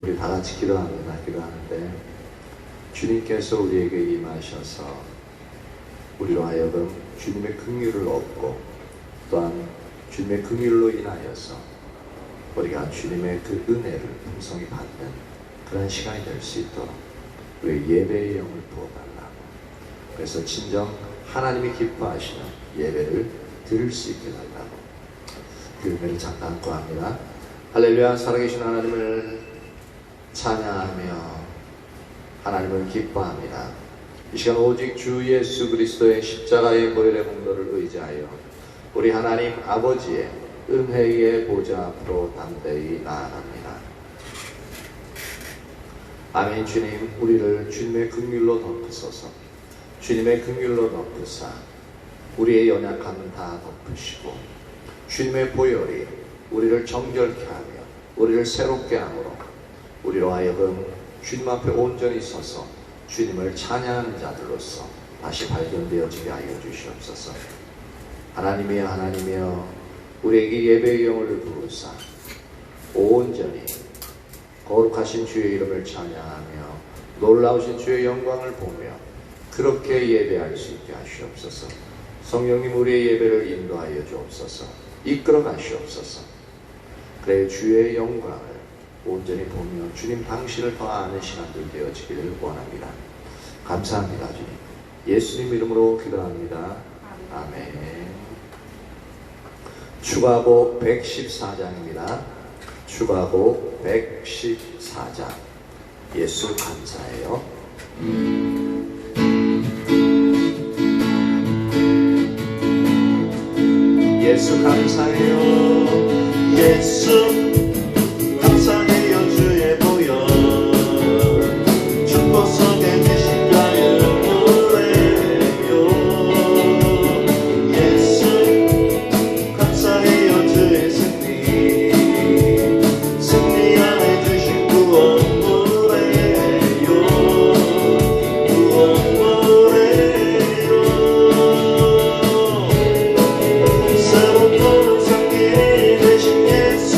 우리 다 같이 기도합니다. 기도하는데 주님께서 우리에게 임하셔서 우리로 하여금 주님의 긍휼을 얻고 또한 주님의 긍휼로 인하여서 우리가 주님의 그 은혜를 풍성히 받는 그런 시간이 될 수 있도록 우리 예배의 영을 부어달라고, 그래서 진정 하나님이 기뻐하시는 예배를 드릴 수 있게 달라고 그 은혜를 잠깐 안고 합니다. 할렐루야. 살아계신 하나님을 찬양하며 하나님을 기뻐합니다. 이 시간 오직 주 예수 그리스도의 십자가의 보혈의 공로를 의지하여 우리 하나님 아버지의 은혜의 보좌 앞으로 담대히 나아갑니다. 아멘. 주님, 우리를 주님의 긍휼로 덮으소서. 주님의 긍휼로 덮으사 우리의 연약함은 다 덮으시고 주님의 보혈이 우리를 정결케 하며 우리를 새롭게 함으로 우리로 하여금 주님 앞에 온전히 서서 주님을 찬양하는 자들로서 다시 발견되어지게 하여 주시옵소서. 하나님이여, 하나님이여, 우리에게 예배의 영을 부으사 온전히 거룩하신 주의 이름을 찬양하며 놀라우신 주의 영광을 보며 그렇게 예배할 수 있게 하시옵소서. 성령님, 우리의 예배를 인도하여 주옵소서. 이끌어 가시옵소서. 그래 주의 영광을 온전히 보며 주님 당신을 더 아는 시간들 되어지기를 원합니다. 감사합니다. 주님, 예수님 이름으로 기도합니다. 아멘. 추가곡 114장입니다. 추가곡 114장. 예수 감사해요. 예수 감사해요. 예수 감사해요. 주의 보혈 축복 속에 계신 자의 노래요. 예수 감사해요. 주의 승리 안에 주신 구원 노래요. 구원 노래요. 새롭고 상기 되신 예수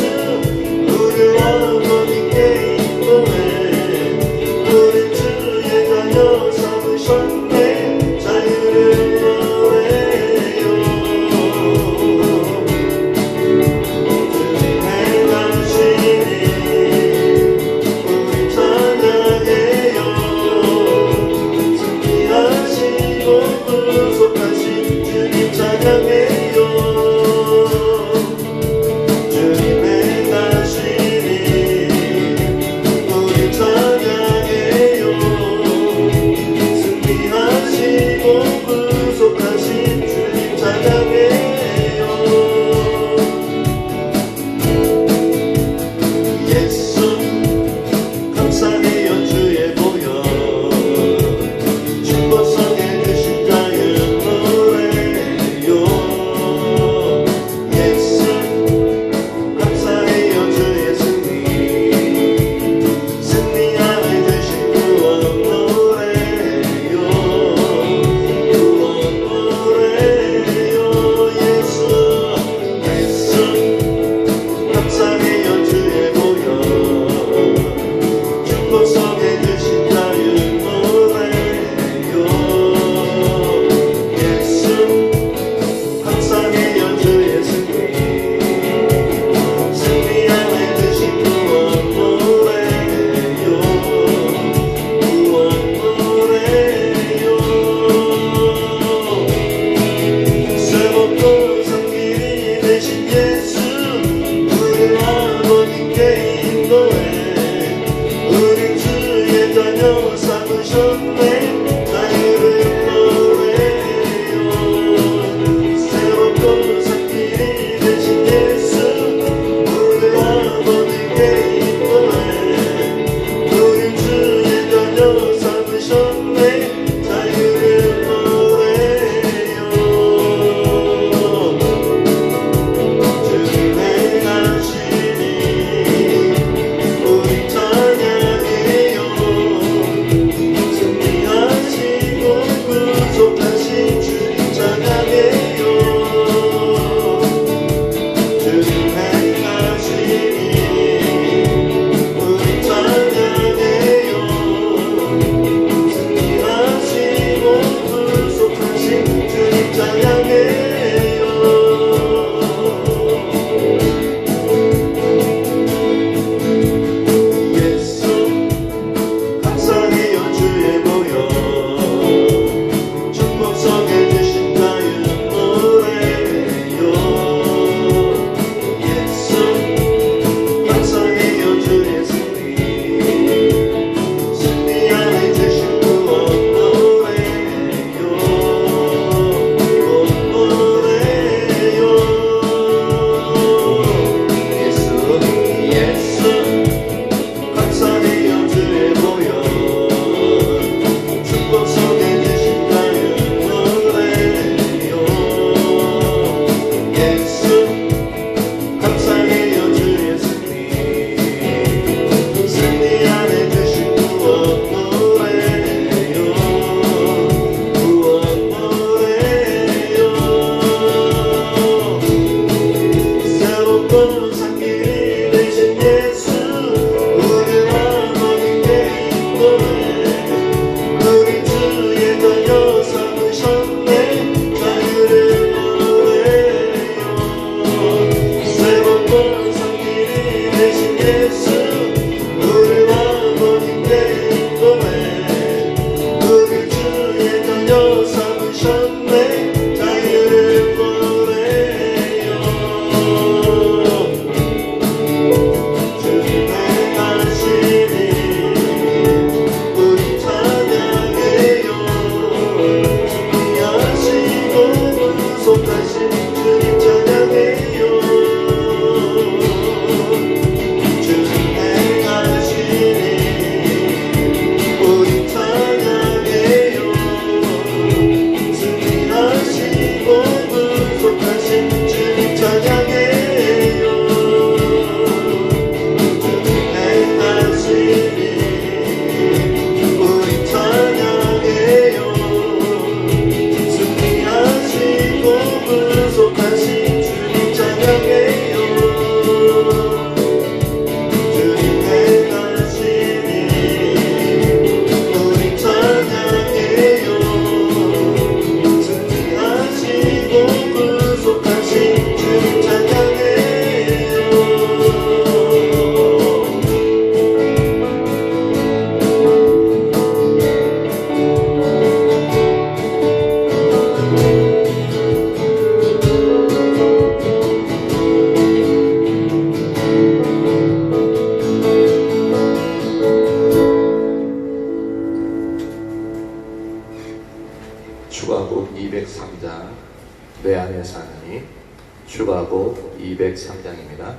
203장 내 안에 사느니 추가곡 203장입니다.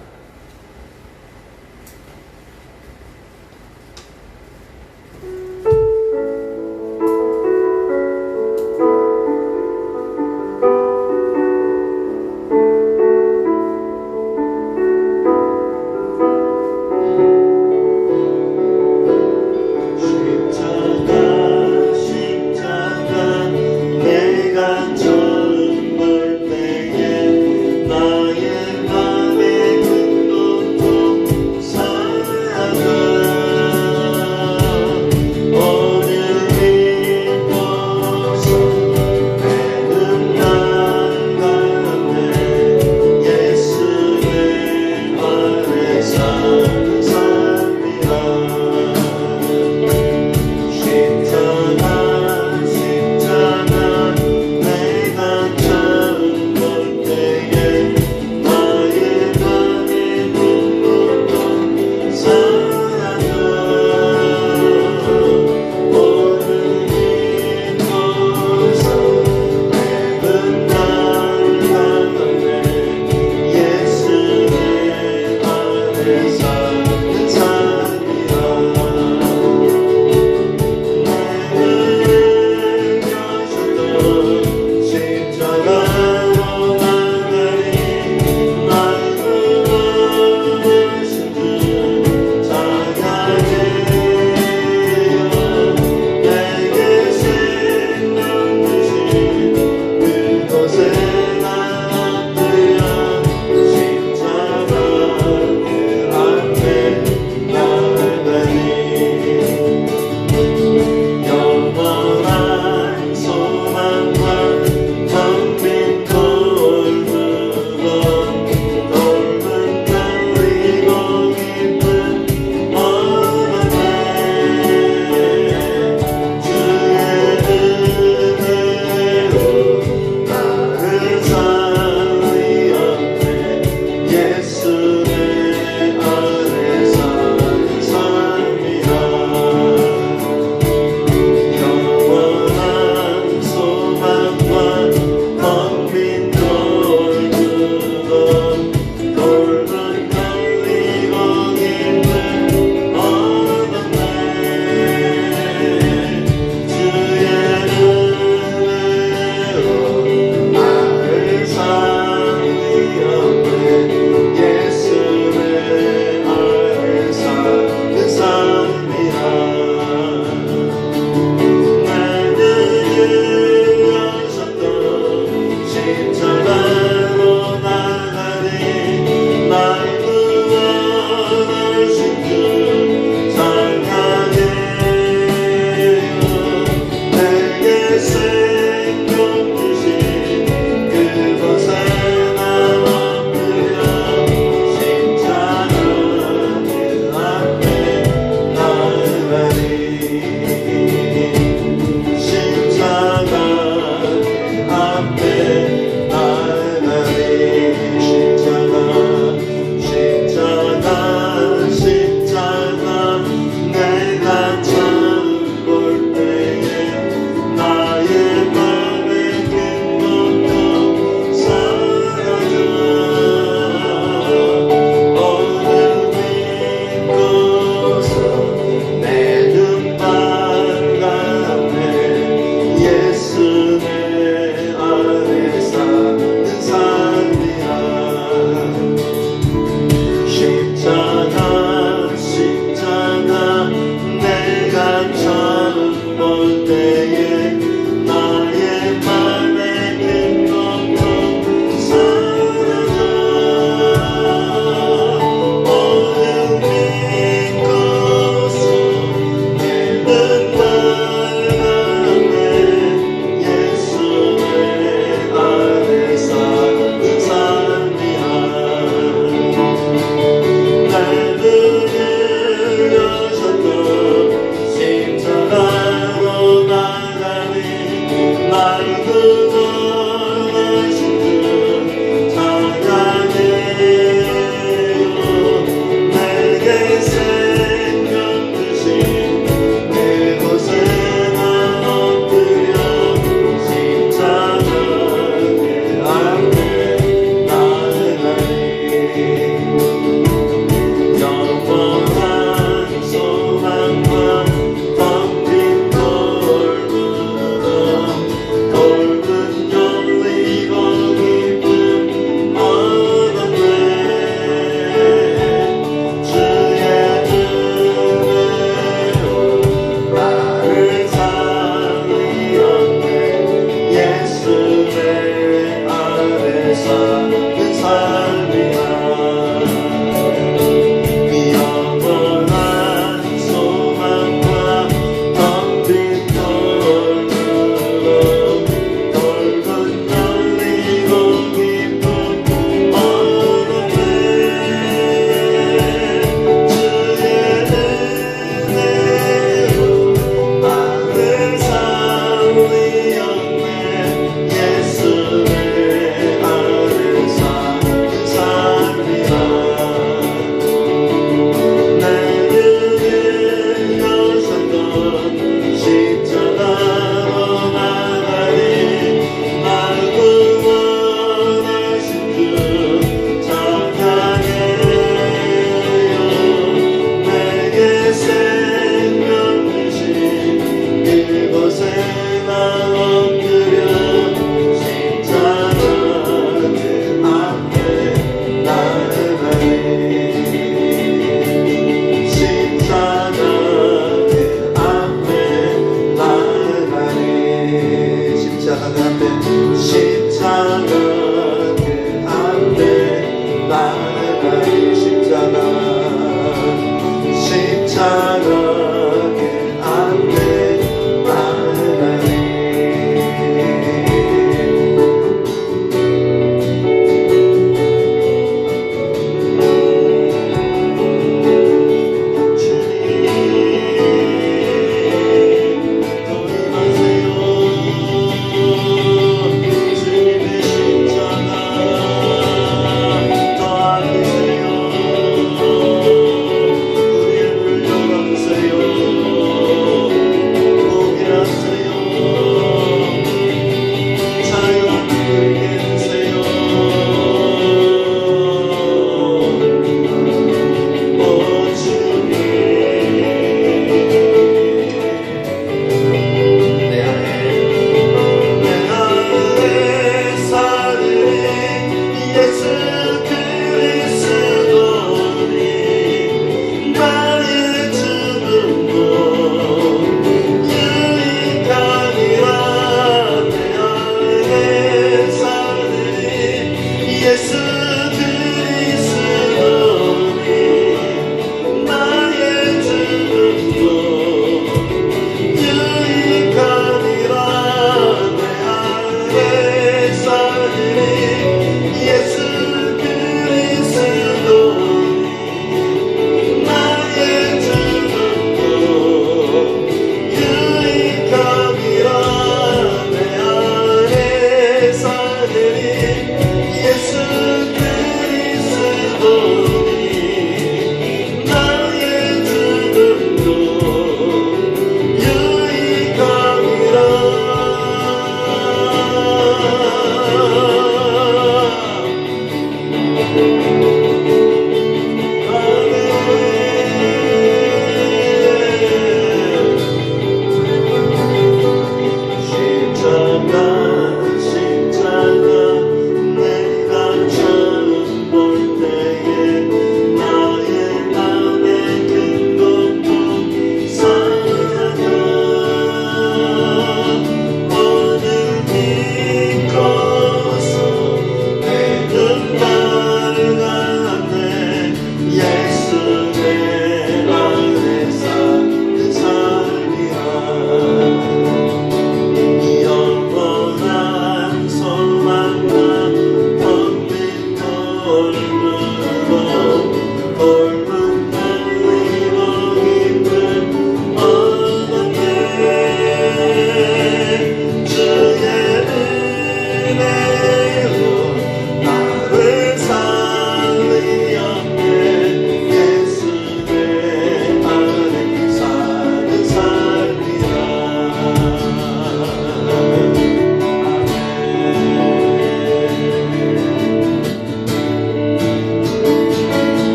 십자가 내가 처음 볼 때에 나의 맘에 그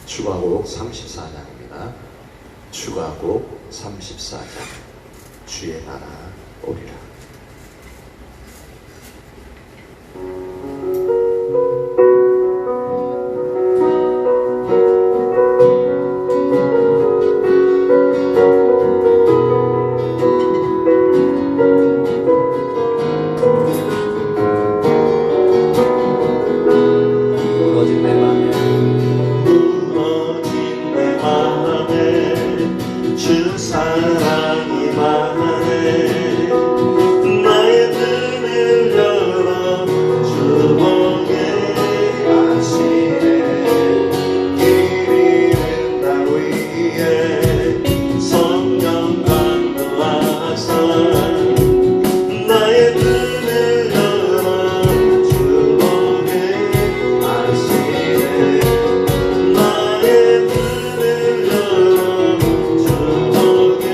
추가곡 34장입니다. 추가곡 34장 주의 나라 오리라. 무너진 내 맘에 무너진 내 맘에 주 사랑이 많네. 나의 눈을 열어 주 보게 하시네. 이리는 날 위해 성령 강구하사 나의 눈을 열어 주 보게 하시네. 나의 눈을 열어 주 보게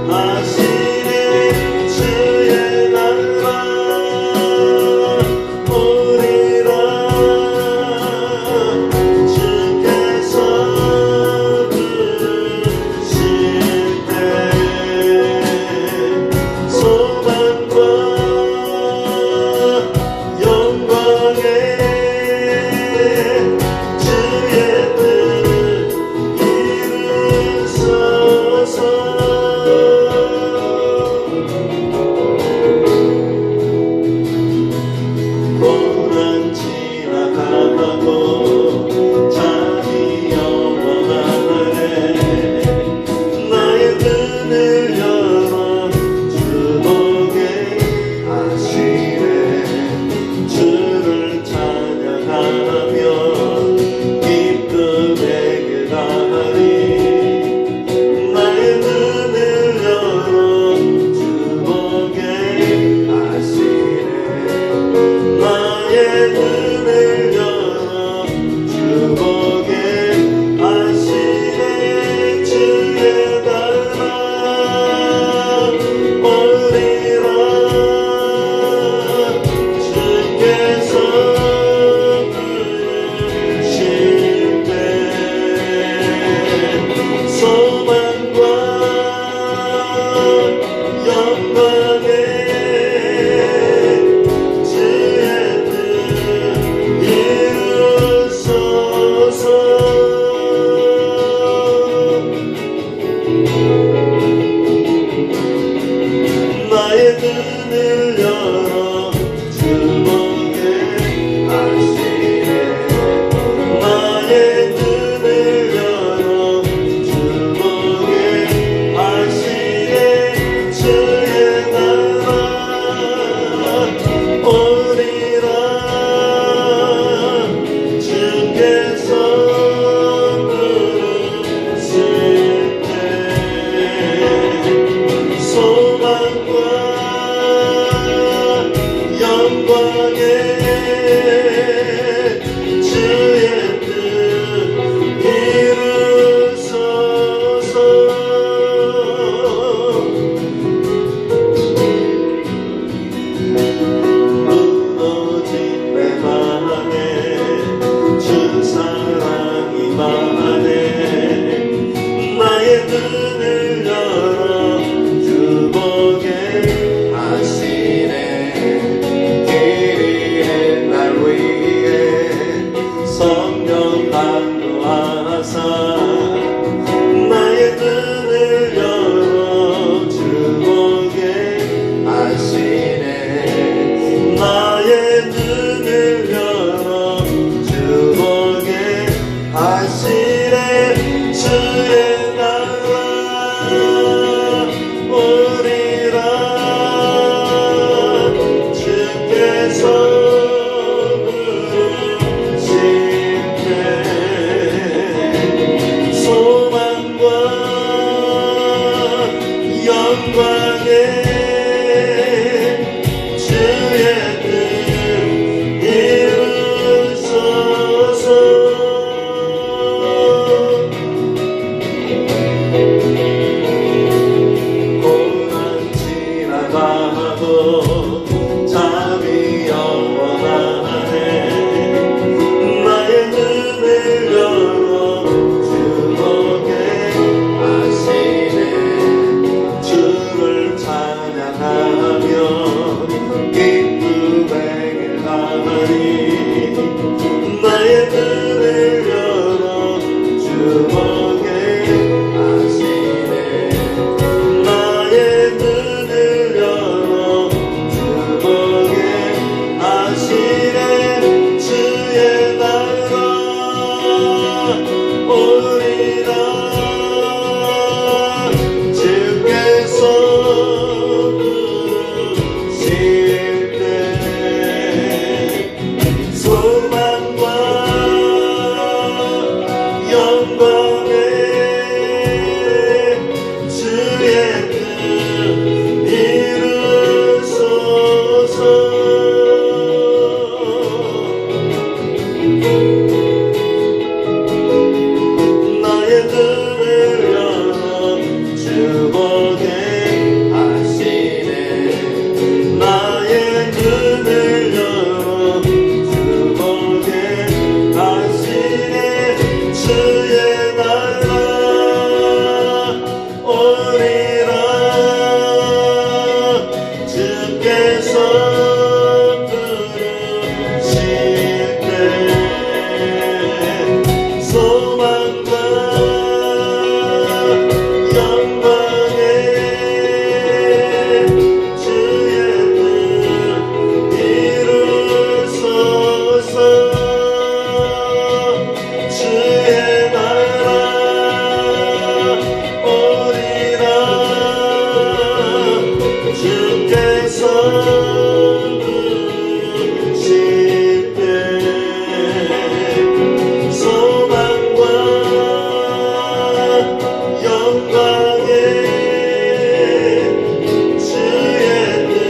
하시네. 주의 나라 오리라. 주께서 부르실 때 소망과 영광에 주의 뜻 이루소서. 고난 지나가고 잠이 영원하네. 나의 눈을 열어 주 보게 하시네. 주를 찬양하며 기쁨의 가리. 나의 눈을 열어 주 보게 하시네. 나의 눈을 열어 주 보게 하시네. 주의 나라 오리라. 주께서 눈을 열어 주목해 하시네 나의 눈을 열어 주목해 하시네 주의 나라 오리라 주께서 부르실 때 소망과 영광에 주의 뜻 이루소서 나의 눈을 열어 주목해 하시네 나의 눈을 열어 주목해 하시네 주의 나라 오리라 주께서 부르실 때 소망과 영광에 주의 뜻 이루소서 주의 나라 오리라 주께서 부르실 때 소망과 영광에 주의 뜻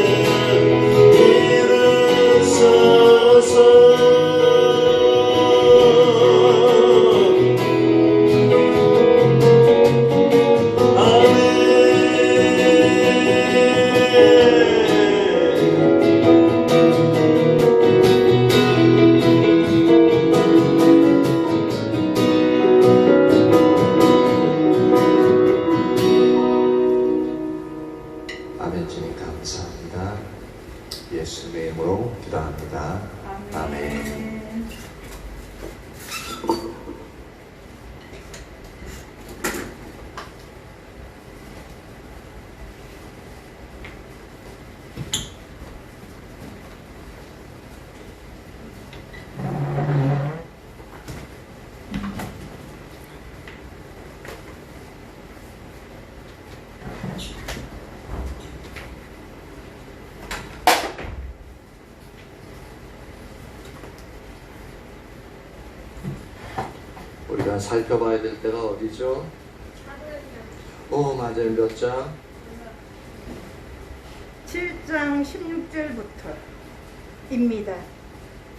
이루소서 아멘. 주님 감사합니다. 예수님의 이름으로 기도합니다. 아멘. 우리가 살펴봐야 될 때가 어디죠? 맞아요. 몇 장? 7장 16절부터입니다.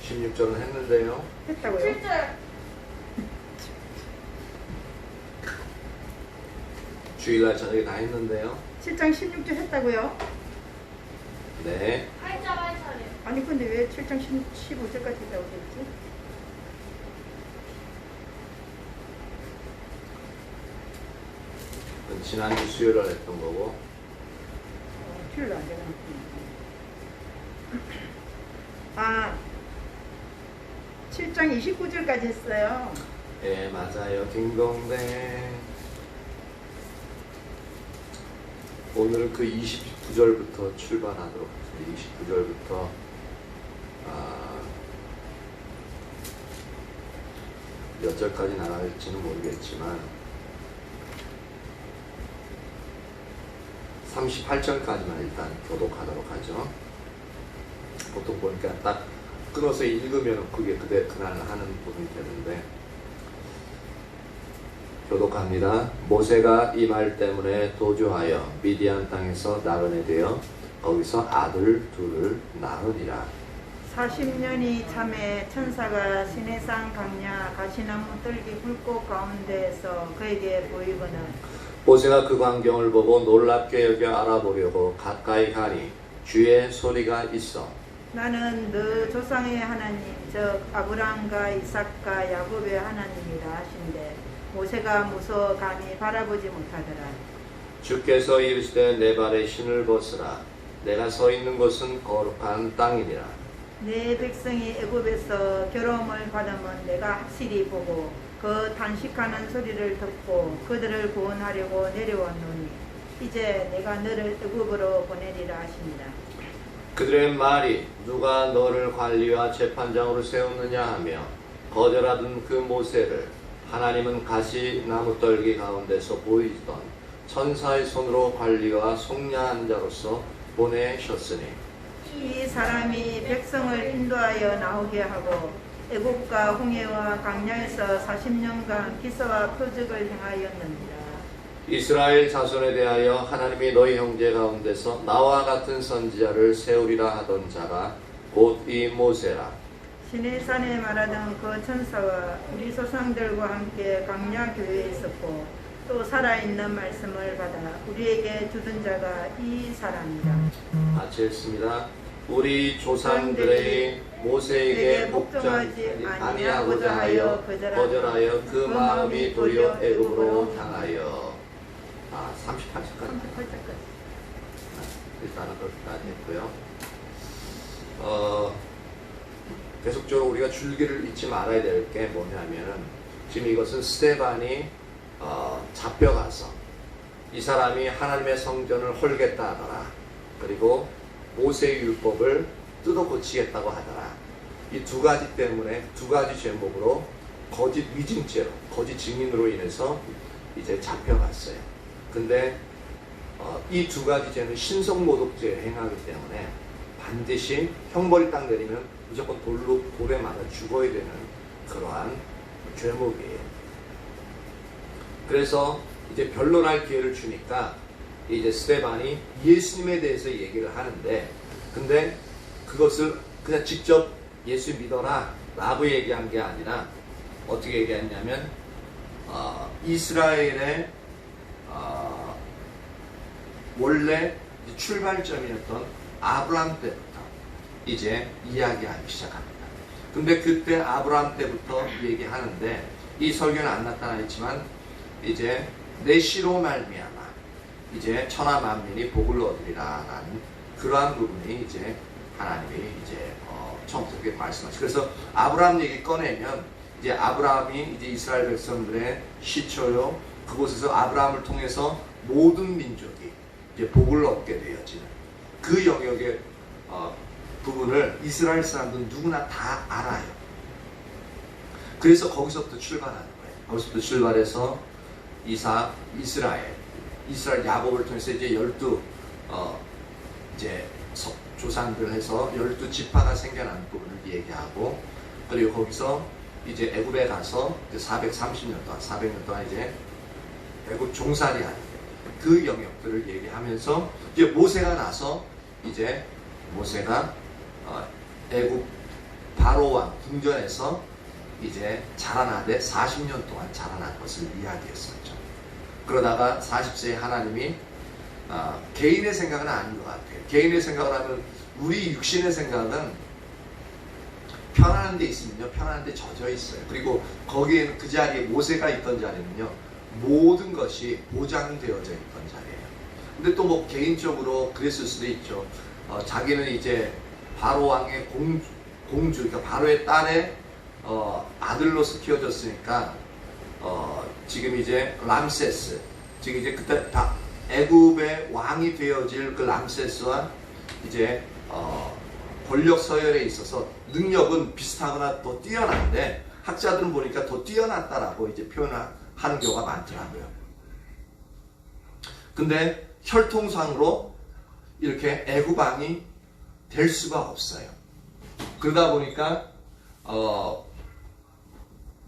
16절은 했는데요. 했다고요? 주일날 저녁에 다 했는데요. 7장 16절 했다고요? 네. 아니 근데 왜 7장 15절까지 했다고 했지? 그건 지난주 수요일날 했던 거고. 수요일 안 되나? 아 7장 29절까지 했어요. 예, 맞아요. 딩동댕. 오늘은 그 29절부터 출발하도록 하겠습니다. 29절부터 몇 절까지 나갈지는 모르겠지만 38절까지만 일단 교독하도록 하죠. 보통 보니까 딱 끊어서 읽으면 그게 그날 하는 부분이 되는데, 교독합니다. 모세가 이 말 때문에 도주하여 미디안 땅에서 나그네 되어 거기서 아들 둘을 낳으니라. 40년이 참에 천사가 시내산 강야 가시나무 뜰기 불꽃 가운데에서 그에게 보이거늘 모세가 그 광경을 보고 놀랍게 여겨 알아보려고 가까이 가니 주의 소리가 있어 나는 너 조상의 하나님 즉 아브라함과 이삭과 야곱의 하나님이라 하신대 모세가 무서워 감히 바라보지 못하더라. 주께서 이르시되 내 발에 신을 벗으라. 내가 서 있는 곳은 거룩한 땅이니라. 내 백성이 애굽에서 괴로움을 받으면 내가 확실히 보고 그 단식하는 소리를 듣고 그들을 구원하려고 내려왔노니 이제 내가 너를 애굽으로 보내리라 하십니다. 그들의 말이 누가 너를 관리와 재판장으로 세웠느냐 하며 거절하던 그 모세를 하나님은 가시 나무떨기 가운데서 보이던 천사의 손으로 관리와 속량한 자로서 보내셨으니 이 사람이 백성을 인도하여 나오게 하고 애국과 홍해와 강야에서 40년간 기사와 표적을 행하였느니라. 이스라엘 자손에 대하여 하나님이 너희 형제 가운데서 나와 같은 선지자를 세우리라 하던 자가 곧 이 모세라. 시내산에 말하던 그 천사와 우리 조상들과 함께 강야 교회에 있었고 또 살아있는 말씀을 받아 우리에게 주던 자가 이 사람이다. 같이 읽습니다. 우리 조상들의 모세에게 복종하지 아니하고자 하여 거절하여 그 마음이 도리어 애굽으로 향하여 38절까지 일단은 그렇게까지 했고요. 계속적으로 우리가 줄기를 잊지 말아야 될 게 뭐냐면은 지금 이것은 스데반이 잡혀가서 이 사람이 하나님의 성전을 헐겠다 하더라. 그리고 모세의 율법을 뜯어 고치겠다고 하더라. 이 두 가지 때문에 두 가지 제목으로 거짓 위증죄로 거짓 증인으로 인해서 이제 잡혀갔어요. 근데 이 두 가지 죄는 신성모독죄에 행하기 때문에 반드시 형벌이 딱 내리면 무조건 돌에 맞아 죽어야 되는 그러한 죄목이에요. 그래서 이제 변론할 기회를 주니까 이제 스데반이 예수님에 대해서 얘기를 하는데, 근데 그것을 그냥 직접 예수 믿어라 라고 얘기한 게 아니라 어떻게 얘기했냐면 이스라엘의 원래 출발점이었던 아브라함 때부터 이제 이야기하기 시작합니다. 근데 그때 아브라함 때부터 얘기하는데 이 설교는 안 나타나 있지만 이제 내 씨로 말미암아 이제 천하 만민이 복을 얻으리라라는 그러한 부분이 이제 하나님이 이제 처음부터 말씀하시고, 그래서 아브라함 얘기 꺼내면 이제 아브라함이 이제 이스라엘 백성들의 시초요, 그곳에서 아브라함을 통해서 모든 민족이 이제 복을 얻게 되어지는 그 영역의 부분을 이스라엘 사람들은 누구나 다 알아요. 그래서 거기서부터 출발하는 거예요. 거기서부터 출발해서 이스라엘 야곱을 통해서 이제 12 이제 조상들 해서 12지파가 생겨나는 부분을 얘기하고, 그리고 거기서 이제 애굽에 가서 400년 동안 이제 애굽 종살이 하는 그 영역들을 얘기하면서 이제 모세가 나서 이제 모세가 애굽 바로 왕 궁전에서 이제 자라나되 40년 동안 자라난 것을 이야기했었죠. 그러다가 40세에 하나님이 개인의 생각은 아닌 것 같아요. 개인의 생각을 하면 우리 육신의 생각은 편안한 데 있으면요, 편안한 데 젖어 있어요. 그리고 거기에는 그 자리에 모세가 있던 자리는요, 모든 것이 보장되어져 있던 자리예요. 근데 또 뭐 개인적으로 그랬을 수도 있죠. 자기는 이제 바로 왕의 공주, 그러니까 바로의 딸의 아들로서 키워졌으니까 지금 이제 람세스, 지금 이제 그때 다 애굽의 왕이 되어질 그 람세스와 이제 권력 서열에 있어서 능력은 비슷하거나 더 뛰어난데 학자들은 보니까 더 뛰어났다라고 이제 표현을 하는 경우가 많더라고요. 근데 혈통상으로 이렇게 애굽 왕이 될 수가 없어요. 그러다 보니까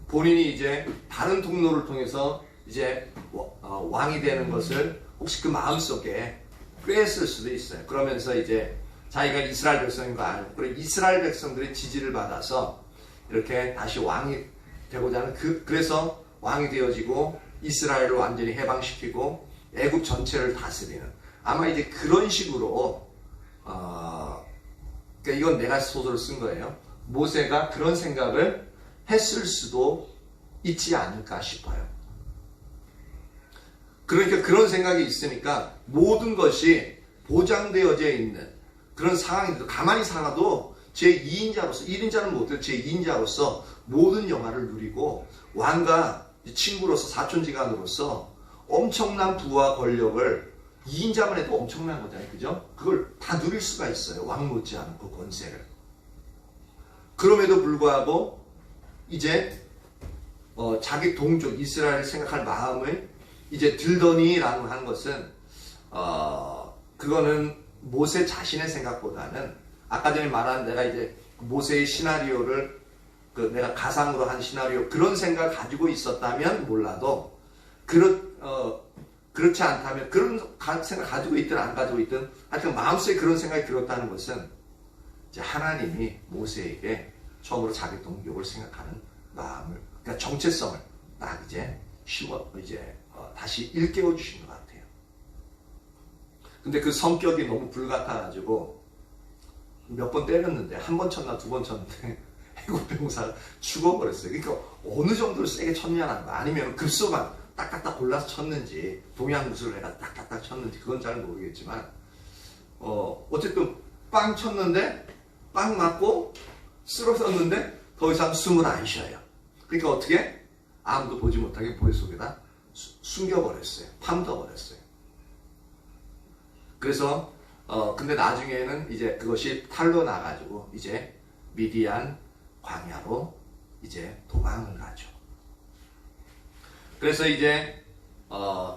본인이 이제 다른 통로를 통해서 이제 왕이 되는 것을 혹시 그 마음속에 꿰었을 수도 있어요. 그러면서 이제 자기가 이스라엘 백성인 거 알고, 그리고 이스라엘 백성들의 지지를 받아서 이렇게 다시 왕이 되고자 하는 그래서 왕이 되어지고 이스라엘을 완전히 해방시키고 애굽 전체를 다스리는, 아마 이제 그런 식으로 그러니까 이건 내가 소설을 쓴 거예요. 모세가 그런 생각을 했을 수도 있지 않을까 싶어요. 그러니까 그런 생각이 있으니까 모든 것이 보장되어져 있는 그런 상황인데도 가만히 살아도 제2인자로서 1인자는 못해도 제2인자로서 모든 영화를 누리고 왕과 친구로서 사촌지간으로서 엄청난 부와 권력을 2인자만 해도 엄청난 거잖아요. 그죠? 그걸 다 누릴 수가 있어요. 왕 못지않은 그 권세를. 그럼에도 불구하고 이제 자기 동족 이스라엘을 생각할 마음을 이제 들더니라고 하는 것은 그거는 모세 자신의 생각보다는 아까 전에 말한 내가 이제 모세의 시나리오를 내가 가상으로 한 시나리오 그런 생각을 가지고 있었다면 몰라도 그렇지 않다면 그런 생각 가지고 있든 안 가지고 있든 하여튼 마음속에 그런 생각이 들었다는 것은 이제 하나님이 모세에게 처음으로 자기 동족을 생각하는 마음을 그러니까 정체성을 딱 이제 다시 일깨워 주신 것 같아요. 근데 그 성격이 너무 불같아가지고 몇 번 때렸는데 한 번 쳤나 두 번 쳤는데 애굽 병사가 죽어버렸어요. 그러니까 어느 정도로 세게 쳤냐는 거 아니면 급소만 딱딱딱 골라서 쳤는지 동양무술을 해가 딱딱딱 쳤는지 그건 잘 모르겠지만 어쨌든 빵 쳤는데 빵 맞고 쓰러졌는데 더 이상 숨을 안 쉬어요. 그러니까 어떻게 아무도 보지 못하게 보리 속에다 숨겨버렸어요. 파묻어버렸어요. 그래서 근데 나중에는 이제 그것이 탈로 나가지고 이제 미디안 광야로 이제 도망을 가죠. 그래서 이제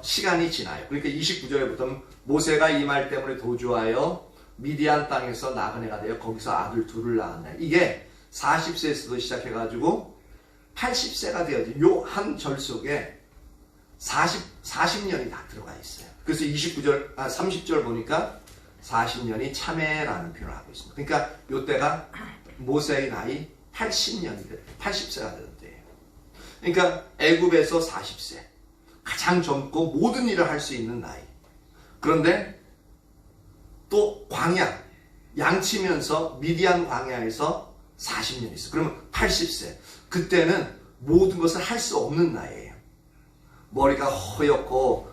시간이 지나요. 그러니까 29절에부터 모세가 이 말 때문에 도주하여 미디안 땅에서 나그네가 되어 거기서 아들 둘을 낳았네. 이게 40세에서도 시작해가지고 80세가 되어지 요 한 절 속에 40년이 다 들어가 있어요. 그래서 30절 보니까 40년이 참회라는 표현을 하고 있습니다. 그러니까 요때가 모세의 나이 80세가 되는 때예요. 그러니까 애굽에서 40세 가장 젊고 모든 일을 할 수 있는 나이. 그런데 또 광야 양치면서 미디안 광야에서 40년 있어. 그러면 80세. 그때는 모든 것을 할 수 없는 나이예요. 머리가 허옇고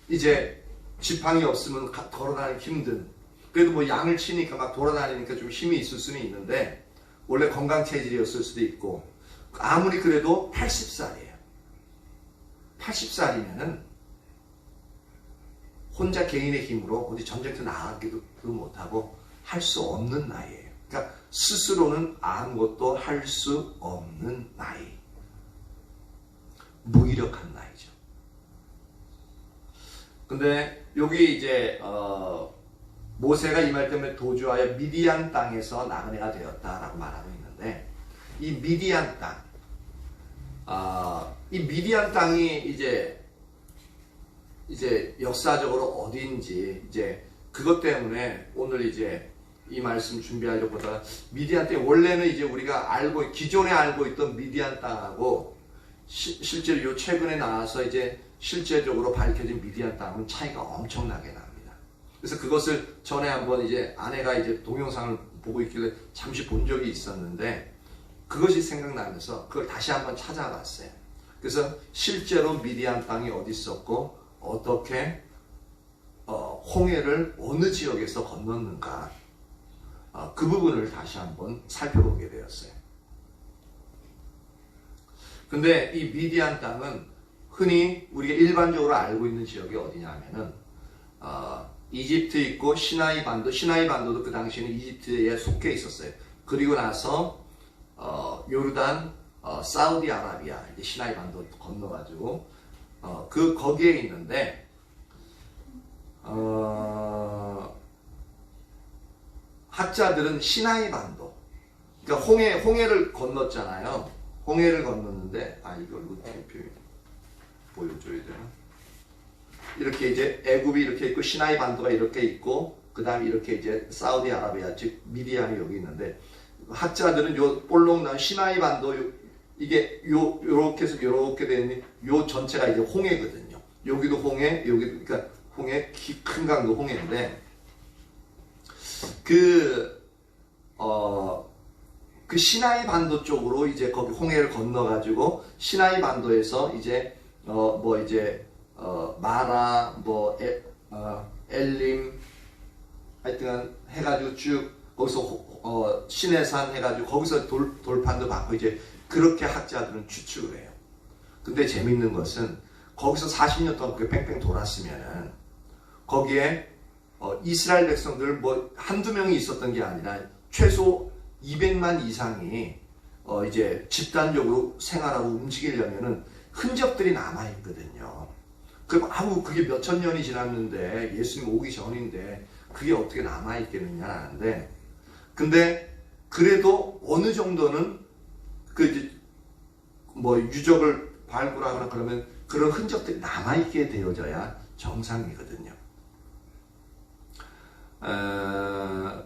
이제 지팡이 없으면 걸어다니기 힘든. 그래도 뭐 양을 치니까 막 돌아다니니까 좀 힘이 있을 수는 있는데 원래 건강 체질이었을 수도 있고 아무리 그래도 80살이에요. 80살이면은 혼자 개인의 힘으로 어디 전쟁터 나가기도 못하고 할 수 없는 나이예요. 그러니까 스스로는 아무것도 할 수 없는 나이. 무기력한 나이죠. 근데 여기 이제 모세가 이 말 때문에 도주하여 미디안 땅에서 나그네가 되었다라고 말하고 있는데 이 미디안 땅, 이 미디안 땅이 이제 역사적으로 어딘지 이제 그것 때문에 오늘 이제 이 말씀 준비하려고 보다가 미디안 땅 원래는 이제 우리가 기존에 알고 있던 미디안 땅하고 실제로 요 최근에 나와서 이제 실제적으로 밝혀진 미디안 땅은 차이가 엄청나게 납니다. 그래서 그것을 전에 한번 이제 아내가 이제 동영상을 보고 있길래 잠시 본 적이 있었는데 그것이 생각나면서 그걸 다시 한번 찾아봤어요. 그래서 실제로 미디안 땅이 어디 있었고 어떻게 홍해를 어느 지역에서 건넜는가 그 부분을 다시 한번 살펴보게 되었어요. 근데 이 미디안 땅은 흔히 우리가 일반적으로 알고 있는 지역이 어디냐면은 이집트 있고 시나이반도도 그 당시에는 이집트에 속해 있었어요. 그리고 나서 요르단, 사우디아라비아 이제 시나이반도 건너가지고 거기에 있는데 학자들은 시나이반도 그러니까 홍해를 건넜잖아요. 홍해를 건넜는데 이걸 어떻게 보여줘야 되나? 이렇게 이제 애굽이 이렇게 있고 시나이반도가 이렇게 있고 그 다음에 이렇게 이제 사우디아라비아 즉 미디안이 여기 있는데 학자들은 요 볼록 난 시나이반도 이게 요렇게 해서 요렇게 되는 요 전체가 이제 홍해거든요. 여기도 홍해, 여기도 그러니까 홍해 큰 강도 홍해인데 그 시나이 반도 쪽으로 이제 거기 홍해를 건너가지고 시나이 반도에서 이제 마라 엘림 하여튼 해가지고 쭉 거기서 시내산 해가지고 거기서 돌판도 받고 이제 그렇게 학자들은 추측을 해요. 근데 재밌는 것은 거기서 40년 동안 그렇게 뺑뺑 돌았으면은 거기에 이스라엘 백성들 뭐 한두 명이 있었던 게 아니라 최소 200만 이상이 이제 집단적으로 생활하고 움직이려면은 흔적들이 남아있거든요. 그럼 그게 몇천 년이 지났는데 예수님 오기 전인데 그게 어떻게 남아있겠느냐라는데, 근데 그래도 어느 정도는 그 이제 뭐 유적을 발굴하거나 그러면 그런 흔적들이 남아있게 되어져야 정상이거든요.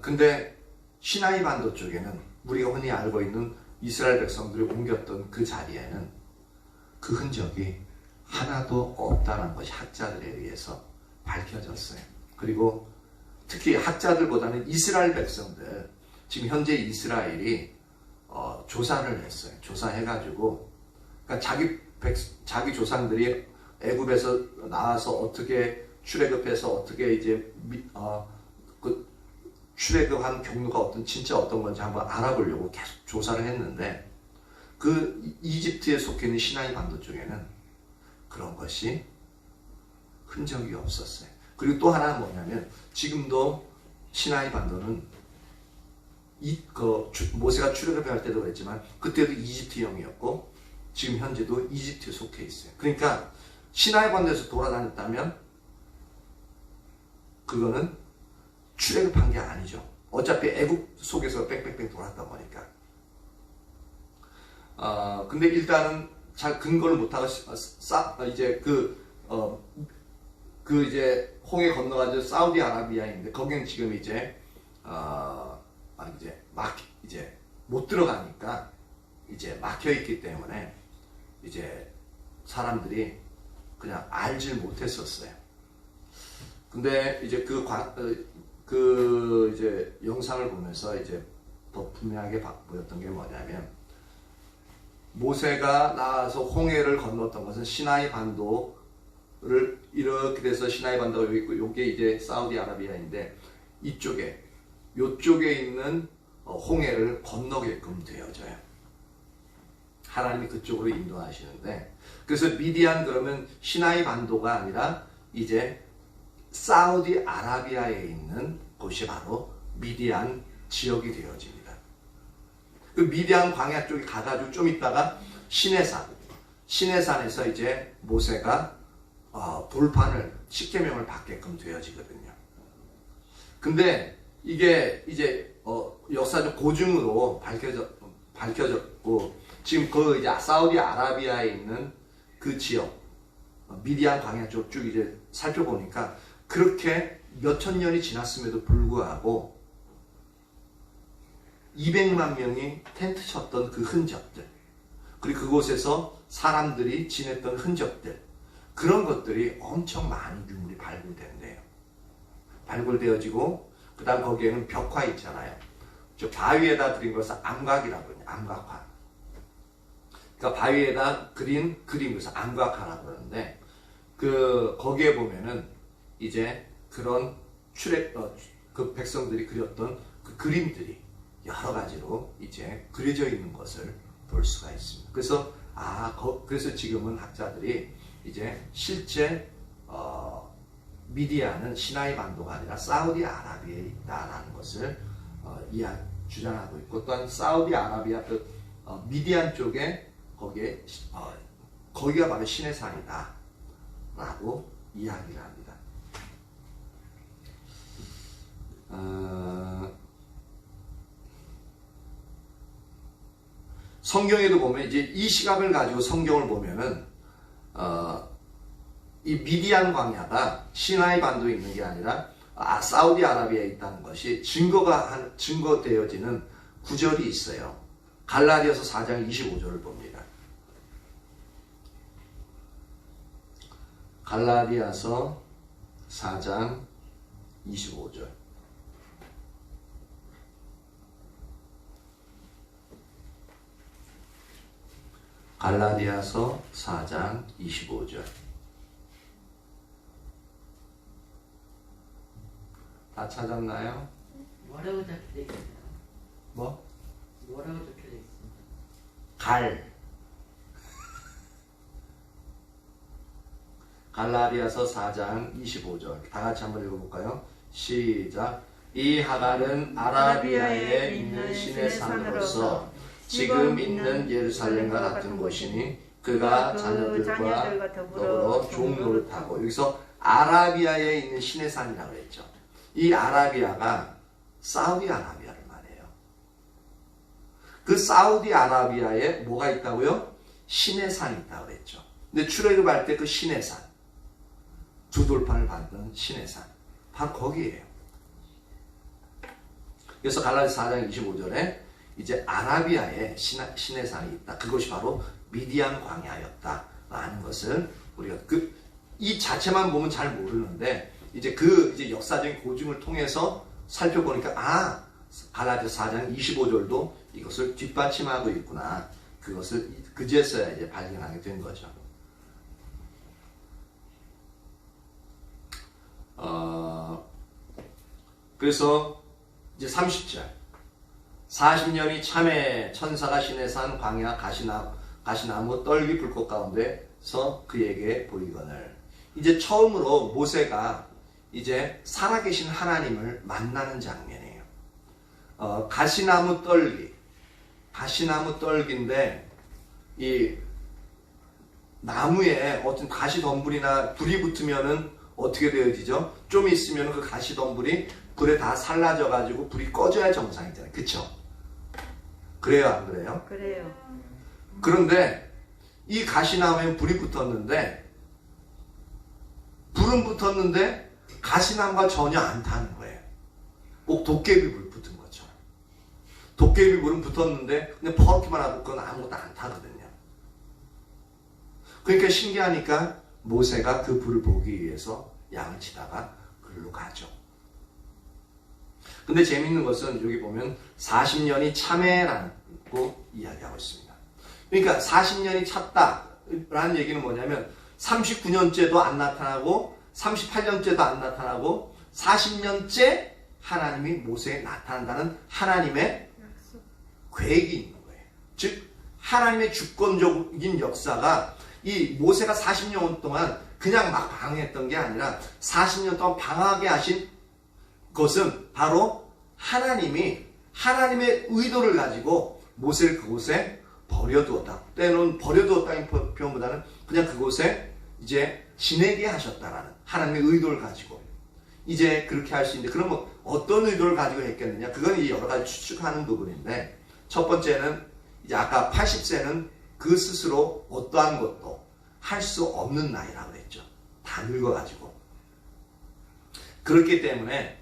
근데 시나이 반도 쪽에는 우리가 흔히 알고 있는 이스라엘 백성들이 옮겼던 그 자리에는 그 흔적이 하나도 없다는 것이 학자들에 의해서 밝혀졌어요. 그리고 특히 학자들보다는 이스라엘 백성들, 지금 현재 이스라엘이 조사를 했어요. 조사해가지고, 그러니까 자기 조상들이 애굽에서 나와서 어떻게 출애굽해서 어떻게 이제 그 출애굽한 경로가 진짜 어떤 건지 한번 알아보려고 계속 조사를 했는데, 그 이집트에 속해 있는 시나이 반도 쪽에는 그런 것이 흔적이 없었어요. 그리고 또 하나는 뭐냐면 지금도 시나이 반도는 모세가 출애굽할 때도 그랬지만 그때도 이집트형이었고 지금 현재도 이집트에 속해 있어요. 그러니까 시나이 반도에서 돌아다녔다면 그거는 출애굽한 게 아니죠. 어차피 애굽 속에서 뺑뺑뺑 돌았다 보니까. 근데 일단은 잘 근거를 못하고 이제 이제 홍해 건너가지고 사우디아라비아인데 거기는 지금 이제 이제 못 들어가니까 이제 막혀 있기 때문에 이제 사람들이 그냥 알질 못했었어요. 근데 이제 이제 영상을 보면서 이제 더 분명하게 보였던 게 뭐냐면, 모세가 나와서 홍해를 건넜던 것은 시나이 반도를 이렇게 돼서 시나이 반도가 여기 있고, 요게 이제 사우디아라비아인데 요쪽에 있는 홍해를 건너게끔 되어져요. 하나님이 그쪽으로 인도하시는데, 그래서 미디안 그러면 시나이 반도가 아니라 이제 사우디아라비아에 있는 곳이 바로 미디안 지역이 되어집니다. 그 미디안 광야 쪽에 가가지고 좀 있다가 시내산에서 이제 모세가 돌판을 십계명을 받게끔 되어지거든요. 근데 이게 이제 역사적 고증으로 밝혀졌고 지금 그 이제 사우디아라비아에 있는 그 지역 미디안 광야 쪽 쭉 이제 살펴보니까 그렇게 몇천 년이 지났음에도 불구하고 200만 명이 텐트 쳤던 그 흔적들, 그리고 그곳에서 사람들이 지냈던 흔적들, 그런 것들이 엄청 많은 유물이 발굴된대요. 발굴되어지고 그 다음 거기에는 벽화 있잖아요. 저 바위에다 그린 것을 암각이라고 해요. 암각화. 그러니까 바위에다 그린 그림, 그래서 암각화라고 그러는데, 거기에 보면은 이제 그런 그 백성들이 그렸던 그 그림들이 여러 가지로 이제 그려져 있는 것을 볼 수가 있습니다. 그래서 그래서 지금은 학자들이 이제 실제 미디안은 시나이 반도가 아니라 사우디아라비아에 있다라는 것을 주장하고 있고, 또한 사우디아라비아 미디안 쪽에 거기가 바로 시내산이다라고 이야기를 합니다. 성경에도 보면 이제 이 시각을 가지고 성경을 보면은 이 미디안 광야가 시나이 반도에 있는 게 아니라 사우디아라비아에 있다는 것이 증거되어지는 구절이 있어요. 갈라디아서 4장 25절을 봅니다. 갈라디아서 4장 25절. 갈라디아서 4장 25절. 다 찾았나요? 뭐라고 적혀있어요? 뭐? 뭐라고 적혀져 있습니다. 갈. 갈라디아서 4장 25절. 다 같이 한번 읽어볼까요? 시작. 이 하갈은 아라비아에 있는 신의 산으로서 지금 있는 예루살렘과 같은 곳이니 그가 자녀들과 더불어 종노릇하고, 여기서 아라비아에 있는 신의 산이라고 했죠. 이 아라비아가 사우디아라비아를 말해요. 그 사우디아라비아에 뭐가 있다고요? 신의 산이 있다고 했죠. 근데 출애굽할 때 그 신의 산, 두 돌판을 받던 신의 산, 바로 거기에요. 그래서 갈라디아서 4장 25절에 이제 아라비아에 신의 산이 있다. 그것이 바로 미디안 광야였다라는 것을 우리가 이 자체만 보면 잘 모르는데 이제 이제 역사적인 고증을 통해서 살펴보니까 갈라디아서 4장 25절도 이것을 뒷받침하고 있구나. 그것을 그제서야 이제 발견하게 된 거죠. 그래서 이제 30절 40년이 참에 천사가 시내산 광야 가시나무 떨기 불꽃 가운데서 그에게 보이거늘. 이제 처음으로 모세가 이제 살아계신 하나님을 만나는 장면이에요. 가시나무 떨기인데 이 나무에 어떤 가시덤불이나 불이 붙으면은 어떻게 되어지죠? 좀 있으면 그 가시덤불이 불에 다 살라져 가지고 불이 꺼져야 정상이잖아요. 그쵸? 그래요, 안 그래요? 그래요. 그런데 이 가시나무에 불이 붙었는데, 불은 붙었는데 가시나무가 전혀 안 타는 거예요. 꼭 도깨비 불 붙은 것처럼. 도깨비 불은 붙었는데 그냥 퍼렇게만 하고 그건 아무것도 안 타거든요. 그러니까 신기하니까 모세가 그 불을 보기 위해서 양을 치다가 그리로 가죠. 근데 재밌는 것은 여기 보면 40년이 참회라고 이야기하고 있습니다. 그러니까 40년이 찼다라는 얘기는 뭐냐면 39년째도 안 나타나고 38년째도 안 나타나고 40년째 하나님이 모세에 나타난다는 하나님의 계획이 있는 거예요. 즉 하나님의 주권적인 역사가 이 모세가 40년 동안 그냥 막 방해했던 게 아니라 40년 동안 방하게 하신 것은 바로 하나님이 하나님의 의도를 가지고 모세를 그곳에 버려두었다. 때로는 버려두었다는 표현보다는 그냥 그곳에 이제 지내게 하셨다라는 하나님의 의도를 가지고 이제 그렇게 할 수 있는데, 그러면 어떤 의도를 가지고 했겠느냐? 그건 이제 여러 가지 추측하는 부분인데, 첫 번째는 이제 아까 80세는 그 스스로 어떠한 것도 할 수 없는 나이라고 했죠. 다 늙어가지고. 그렇기 때문에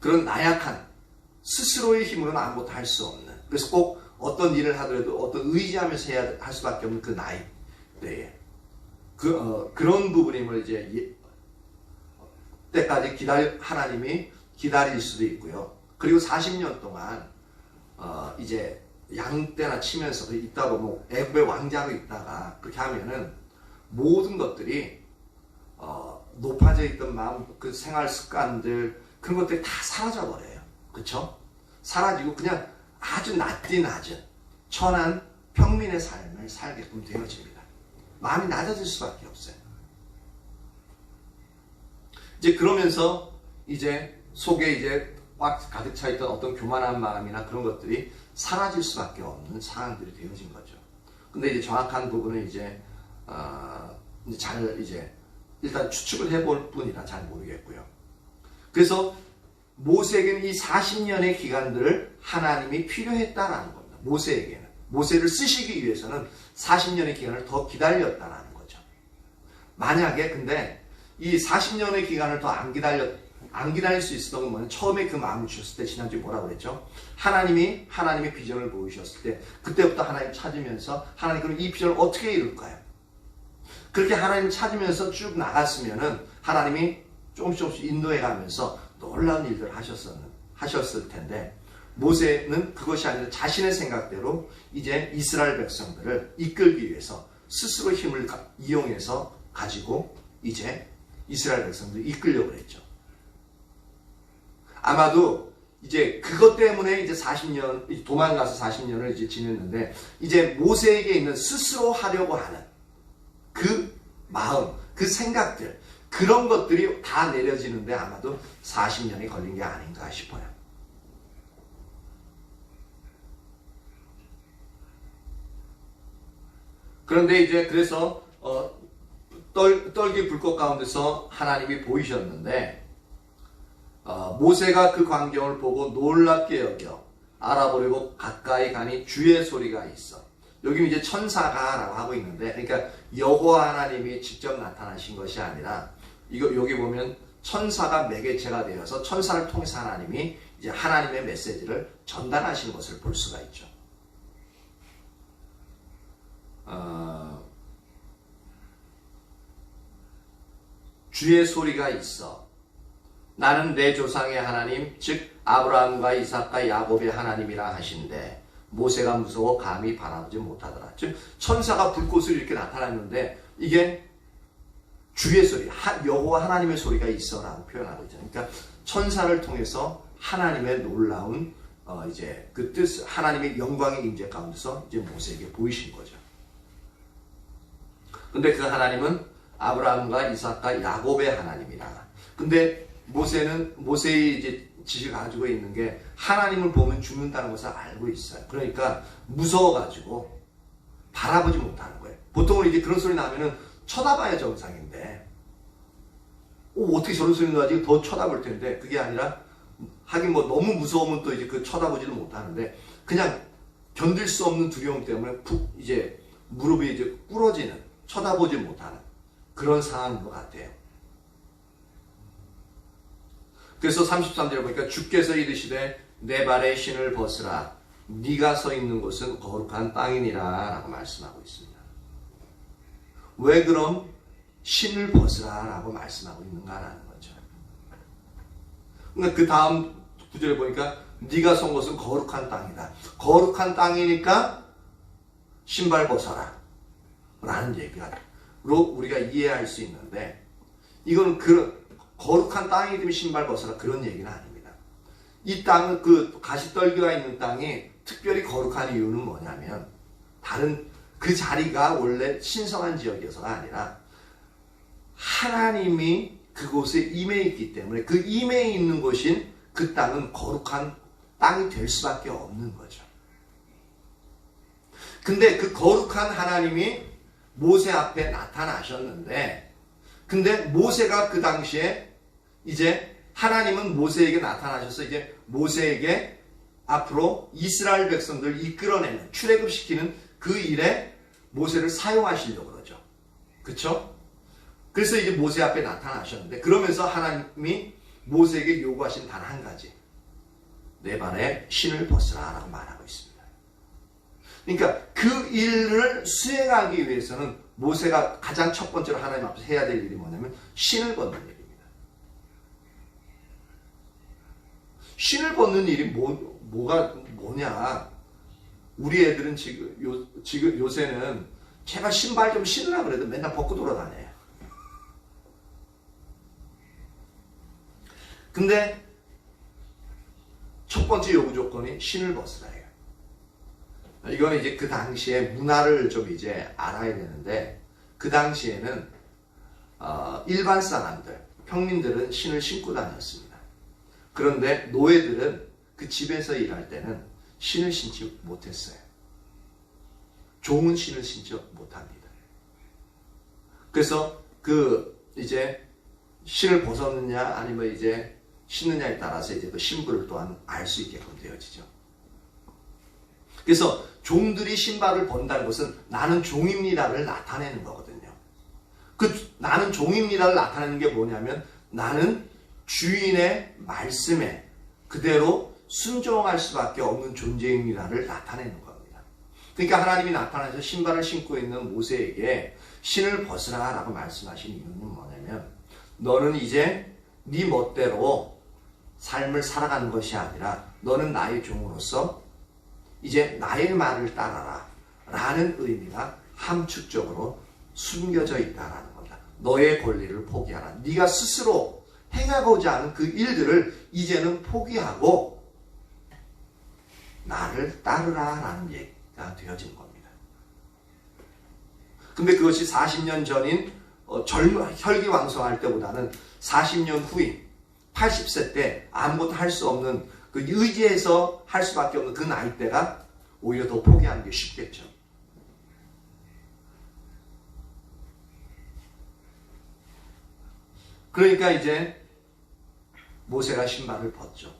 그런 나약한 스스로의 힘으로는 아무것도 할 수 없는, 그래서 꼭 어떤 일을 하더라도 어떤 의지하면서 할 수밖에 없는 그 나이 때에 그런 부분임을 이제 때까지 하나님이 기다릴 수도 있고요. 그리고 40년 동안 이제 양떼나 치면서 있다 보면 애굽의 왕자로 있다가 그렇게 하면은 모든 것들이 높아져 있던 마음, 그 생활 습관들, 그런 것들이 다 사라져 버려요. 그쵸? 사라지고 그냥 아주 낮은 천한 평민의 삶을 살게끔 되어집니다. 마음이 낮아질 수밖에 없어요. 이제 그러면서 이제 속에 이제 꽉 가득 차 있던 어떤 교만한 마음이나 그런 것들이 사라질 수밖에 없는 상황들이 되어진 거죠. 근데 이제 정확한 부분은 이제 일단 추측을 해볼 뿐이라 잘 모르겠고요. 그래서 모세에게는 이 40년의 기간들을 하나님이 필요했다라는 겁니다. 모세에게는. 모세를 쓰시기 위해서는 40년의 기간을 더 기다렸다라는 거죠. 만약에 근데 이 40년의 기간을 더 안 기다릴 수 있었던 건 뭐냐면, 처음에 그 마음을 주셨을 때 지난주에 뭐라고 그랬죠? 하나님의 비전을 보이셨을 때, 그때부터 하나님 찾으면서 하나님 그럼 이 비전을 어떻게 이룰까요? 그렇게 하나님을 찾으면서 쭉 나갔으면은 하나님이 조금씩 인도해 가면서 놀라운 일들을 하셨을 텐데, 모세는 그것이 아니라 자신의 생각대로 이제 이스라엘 백성들을 이끌기 위해서 스스로 힘을 이용해서 가지고 이제 이스라엘 백성들을 이끌려고 했죠. 아마도 이제 그것 때문에 이제 40년, 도망가서 40년을 이제 지냈는데, 이제 모세에게 있는 스스로 하려고 하는 그 마음, 그 생각들, 그런 것들이 다 내려지는데 아마도 40년이 걸린 게 아닌가 싶어요. 그런데 이제 그래서 떨기 불꽃 가운데서 하나님이 보이셨는데, 모세가 그 광경을 보고 놀랍게 여겨 알아보려고 가까이 가니 주의 소리가 있어. 여기 이제 천사가라고 하고 있는데, 그러니까 여호와 하나님이 직접 나타나신 것이 아니라, 여기 보면 천사가 매개체가 되어서 천사를 통해서 하나님이 이제 하나님의 메시지를 전달하시는 것을 볼 수가 있죠. 주의 소리가 있어. 나는 내 조상의 하나님, 즉 아브라함과 이삭과 야곱의 하나님이라 하신데 모세가 무서워 감히 바라보지 못하더라. 즉 천사가 불꽃을 이렇게 나타났는데 이게 주의 소리, 여호와 하나님의 소리가 있어라고 표현하고 있잖아요. 그러니까 천사를 통해서 하나님의 놀라운 이제 그 뜻, 하나님의 영광의 임재 가운데서 이제 모세에게 보이신 거죠. 근데 그 하나님은 아브라함과 이삭과 야곱의 하나님이라. 근데 모세의 이제 지식을 가지고 있는 게 하나님을 보면 죽는다는 것을 알고 있어요. 그러니까 무서워가지고 바라보지 못하는 거예요. 보통은 이제 그런 소리 나면은 쳐다봐야 정상인데, 어떻게 저런 소리 나지? 더 쳐다볼 텐데, 그게 아니라, 하긴 뭐 너무 무서우면 또 이제 그 쳐다보지도 못하는데, 그냥 견딜 수 없는 두려움 때문에 푹 이제 무릎이 이제 꿇어지는, 쳐다보지 못하는 그런 상황인 것 같아요. 그래서 33절에 보니까 주께서 이르시되 내 발에 신을 벗으라. 네가 서 있는 곳은 거룩한 땅이니라 라고 말씀하고 있습니다. 왜 그럼 신을 벗으라 라고 말씀하고 있는가라는 거죠. 그러니까 그 다음 구절에 보니까 네가 선 곳은 거룩한 땅이다. 거룩한 땅이니까 신발 벗어라 라는 얘기로 우리가 이해할 수 있는데, 이거는 거룩한 땅이 되면 신발 벗어라 그런 얘기는 아닙니다. 이 땅은 그 가시떨기가 있는 땅이 특별히 거룩한 이유는 뭐냐면, 다른 그 자리가 원래 신성한 지역이어서가 아니라 하나님이 그곳에 임해 있기 때문에 그 임해 있는 곳인 그 땅은 거룩한 땅이 될 수밖에 없는 거죠. 근데 그 거룩한 하나님이 모세 앞에 나타나셨는데, 근데 모세가 그 당시에 이제 하나님은 모세에게 나타나셔서 이제 모세에게 앞으로 이스라엘 백성들을 이끌어내는, 출애굽시키는 그 일에 모세를 사용하시려고 그러죠. 그쵸? 그래서 이제 모세 앞에 나타나셨는데, 그러면서 하나님이 모세에게 요구하신 단 한 가지, 내 발에 신을 벗으라 라고 말하고 있습니다. 그러니까 그 일을 수행하기 위해서는 모세가 가장 첫 번째로 하나님 앞에서 해야 될 일이 뭐냐면 신을 벗는 일입니다. 신을 벗는 일이 뭐냐? 우리 애들은 지금 요새는 제발 신발 좀 신으라 그래도 맨날 벗고 돌아다녀요. 근데 첫 번째 요구 조건이 신을 벗으라예요. 이거는 이제 그 당시에 문화를 좀 이제 알아야 되는데, 그 당시에는 일반 사람들, 평민들은 신을 신고 다녔습니다. 그런데 노예들은 그 집에서 일할 때는 신을 신지 못했어요. 종은 신을 신지 못합니다. 그래서 이제 신을 벗었느냐 아니면 이제 신느냐에 따라서 이제 그 신분을 또한 알 수 있게끔 되어지죠. 그래서 종들이 신발을 번다는 것은 나는 종입니다를 나타내는 거거든요. 그 나는 종입니다를 나타내는 게 뭐냐면, 나는 주인의 말씀에 그대로 순종할 수밖에 없는 존재입니다를 나타내는 겁니다. 그러니까 하나님이 나타나서 신발을 신고 있는 모세에게 신을 벗으라 라고 말씀하신 이유는 뭐냐면, 너는 이제 네 멋대로 삶을 살아가는 것이 아니라 너는 나의 종으로서 이제 나의 말을 따라라 라는 의미가 함축적으로 숨겨져 있다라는 겁니다. 너의 권리를 포기하라. 네가 스스로 행하고자 하는 그 일들을 이제는 포기하고 나를 따르라 라는 얘기가 되어진 겁니다. 근데 그것이 40년 전인 혈기왕성할 때보다는 40년 후인 80세 때 아무것도 할 수 없는 그 의지해서 할 수밖에 없는 그 나이대가 오히려 더 포기하는 게 쉽겠죠. 그러니까 이제 모세가 신발을 벗죠.